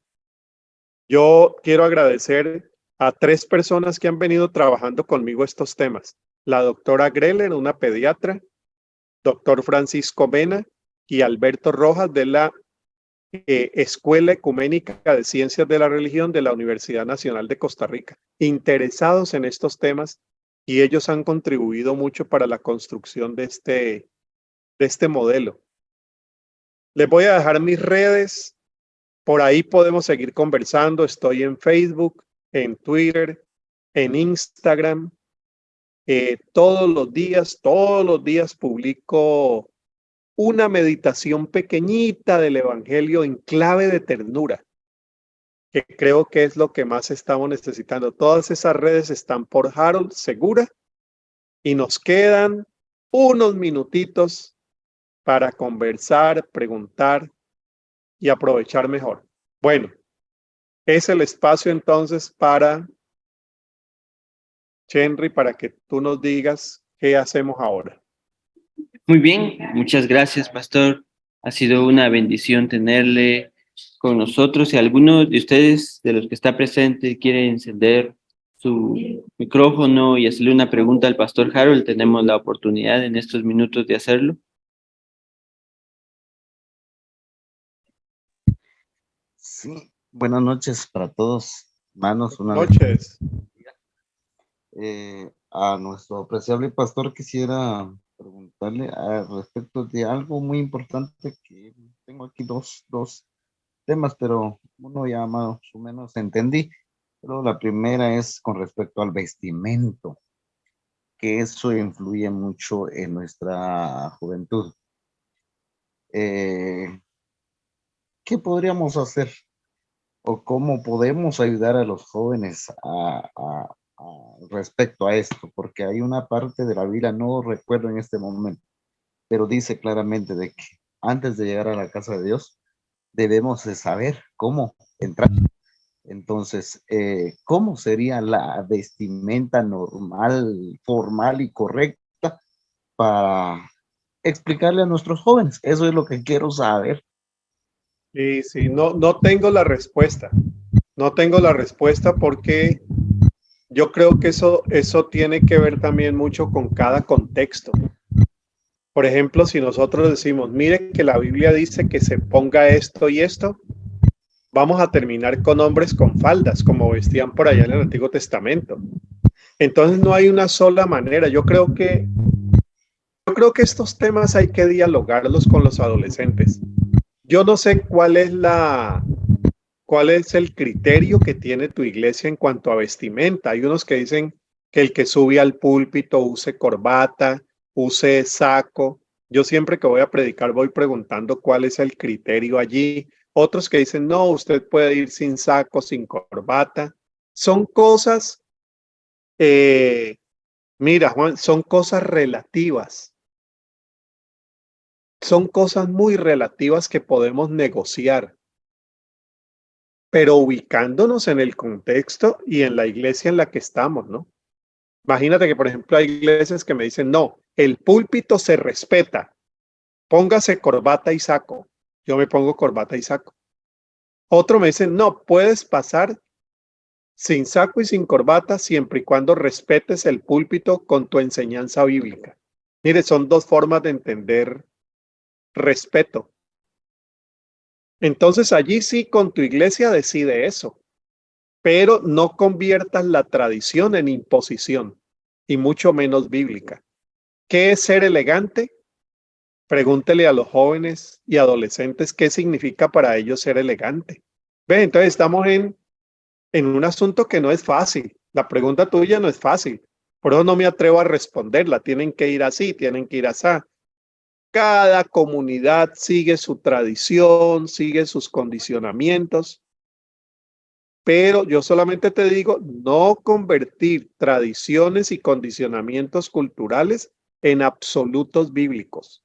Yo quiero agradecer a 3 personas que han venido trabajando conmigo estos temas. La doctora Greller, una pediatra, doctor Francisco Mena y Alberto Rojas de la Escuela Ecuménica de Ciencias de la Religión de la Universidad Nacional de Costa Rica, interesados en estos temas, y ellos han contribuido mucho para la construcción de este modelo. Les voy a dejar mis redes, por ahí podemos seguir conversando. Estoy en Facebook, en Twitter, en Instagram. Todos los días publico una meditación pequeñita del Evangelio en clave de ternura, que creo que es lo que más estamos necesitando. Todas esas redes están por Harold Segura y nos quedan unos minutitos para conversar, preguntar y aprovechar mejor. Bueno, es el espacio entonces para Henry, para que tú nos digas qué hacemos ahora. Muy bien, muchas gracias, pastor. Ha sido una bendición tenerle con nosotros. Si alguno de ustedes, de los que está presente, quiere encender su micrófono y hacerle una pregunta al pastor Harold, tenemos la oportunidad en estos minutos de hacerlo. Sí, buenas noches para todos, hermanos. Buenas noches. A nuestro apreciable pastor quisiera preguntarle respecto de algo muy importante que tengo aquí dos temas, pero uno ya más o menos entendí. Pero la primera es con respecto al vestimento, que eso influye mucho en nuestra juventud. ¿Qué podríamos hacer o cómo podemos ayudar a los jóvenes respecto a esto? Porque hay una parte de la Biblia, no recuerdo en este momento, pero dice claramente de que antes de llegar a la casa de Dios debemos de saber cómo entrar. Entonces, ¿cómo sería la vestimenta normal, formal y correcta para explicarle a nuestros jóvenes? Eso es lo que quiero saber. Sí, no tengo la respuesta. No tengo la respuesta porque yo creo que eso tiene que ver también mucho con cada contexto. Por ejemplo, si nosotros decimos, mire que la Biblia dice que se ponga esto y esto, vamos a terminar con hombres con faldas, como vestían por allá en el Antiguo Testamento. Entonces no hay una sola manera. Yo creo que estos temas hay que dialogarlos con los adolescentes. Yo no sé cuál es el criterio que tiene tu iglesia en cuanto a vestimenta. Hay unos que dicen que el que sube al púlpito use corbata, use saco. Yo siempre que voy a predicar voy preguntando cuál es el criterio allí. Otros que dicen, no, usted puede ir sin saco, sin corbata. Son cosas, mira, Juan, son cosas relativas. Son cosas muy relativas que podemos negociar, pero ubicándonos en el contexto y en la iglesia en la que estamos, ¿no? Imagínate que, por ejemplo, hay iglesias que me dicen, no, el púlpito se respeta, póngase corbata y saco. Yo me pongo corbata y saco. Otro me dice, no, puedes pasar sin saco y sin corbata siempre y cuando respetes el púlpito con tu enseñanza bíblica. Mire, son dos formas de entender respeto. Entonces allí sí con tu iglesia decide eso, pero no conviertas la tradición en imposición y mucho menos bíblica. ¿Qué es ser elegante? Pregúntele a los jóvenes y adolescentes qué significa para ellos ser elegante. Ve, entonces estamos en un asunto que no es fácil. La pregunta tuya no es fácil. Por eso no me atrevo a responderla. Tienen que ir así, tienen que ir así. Cada comunidad sigue su tradición, sigue sus condicionamientos, pero yo solamente te digo, no convertir tradiciones y condicionamientos culturales en absolutos bíblicos.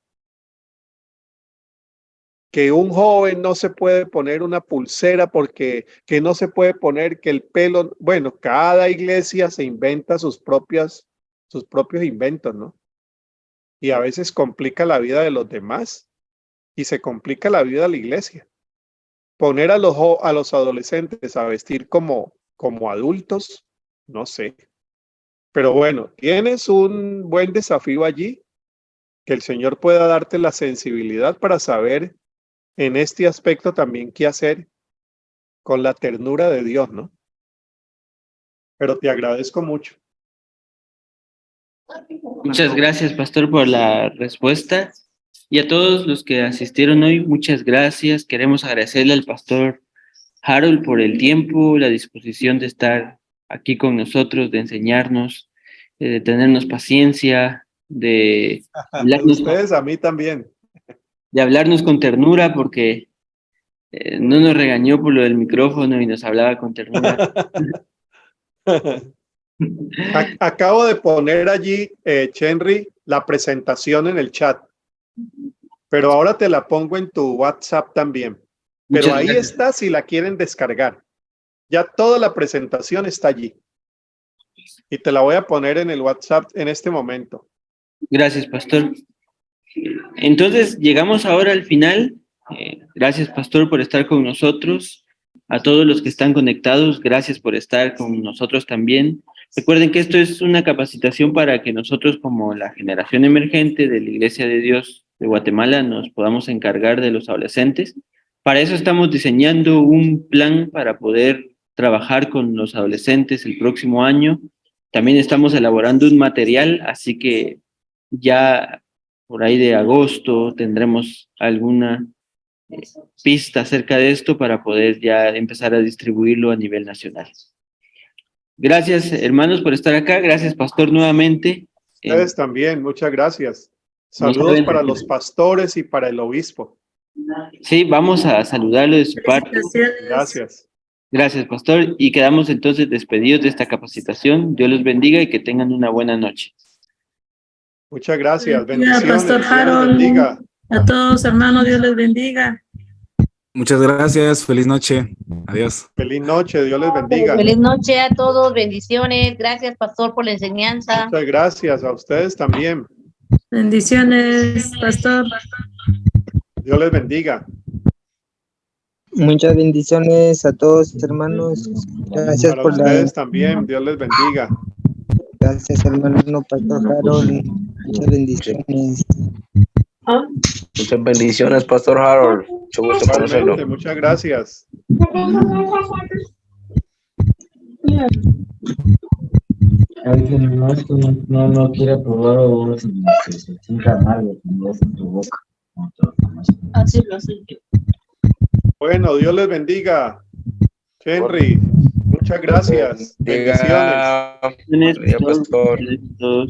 Que un joven no se puede poner una pulsera porque que no se puede poner que el pelo, bueno, cada iglesia se inventa sus propios inventos, ¿no? Y a veces complica la vida de los demás y se complica la vida de la iglesia. Poner a los adolescentes a vestir como adultos, no sé. Pero bueno, tienes un buen desafío allí, que el Señor pueda darte la sensibilidad para saber en este aspecto también qué hacer con la ternura de Dios, ¿no? Pero te agradezco mucho. Muchas gracias, pastor, por la respuesta. Y a todos los que asistieron hoy, muchas gracias. Queremos agradecerle al pastor Harold por el tiempo, la disposición de estar aquí con nosotros, de enseñarnos, de tenernos paciencia, de Ustedes a mí también. De hablarnos con ternura, porque no nos regañó por lo del micrófono y nos hablaba con ternura. Acabo de poner allí, Chenry, la presentación en el chat, pero ahora te la pongo en tu WhatsApp también. Pero Muchas ahí gracias. está si la quieren descargar. Ya toda la presentación está allí. Y te la voy a poner en el WhatsApp en este momento. Gracias, pastor. Entonces, llegamos ahora al final. Gracias, pastor, por estar con nosotros. A todos los que están conectados, gracias por estar con nosotros también. Recuerden que esto es una capacitación para que nosotros, como la generación emergente de la Iglesia de Dios de Guatemala, nos podamos encargar de los adolescentes. Para eso estamos diseñando un plan para poder trabajar con los adolescentes el próximo año. También estamos elaborando un material, así que ya por ahí de agosto tendremos alguna pista acerca de esto para poder ya empezar a distribuirlo a nivel nacional. Gracias, hermanos, por estar acá. Gracias, pastor, nuevamente. Ustedes también, muchas gracias. Saludos para los pastores y para el obispo. Sí, vamos a saludarlo de su parte. Gracias. Gracias, pastor. Y quedamos entonces despedidos de esta capacitación. Dios los bendiga y que tengan una buena noche. Muchas gracias. Bendiciones. Pastor Dios les Harold. bendiga. A todos, hermanos, Dios les bendiga. Muchas gracias, feliz noche. Adiós. Feliz noche, Dios les bendiga. Feliz noche a todos, bendiciones. Gracias, pastor, por la enseñanza. Muchas gracias a ustedes también. Bendiciones, pastor. Dios les bendiga. Muchas bendiciones a todos, hermanos. Gracias Para por ustedes también, Dios les bendiga. Gracias, hermano Pastor Harold. Muchas bendiciones. Muchas bendiciones, Pastor Harold. Mucho gusto conocerlo. Igualmente, muchas gracias. Alguien más que no quiere probar o se sienta mal en tu boca. Así lo sé yo. Bueno, Dios les bendiga. Henry, muchas gracias. Bendiciones. Diga, Bendiciones, pastor. pastor.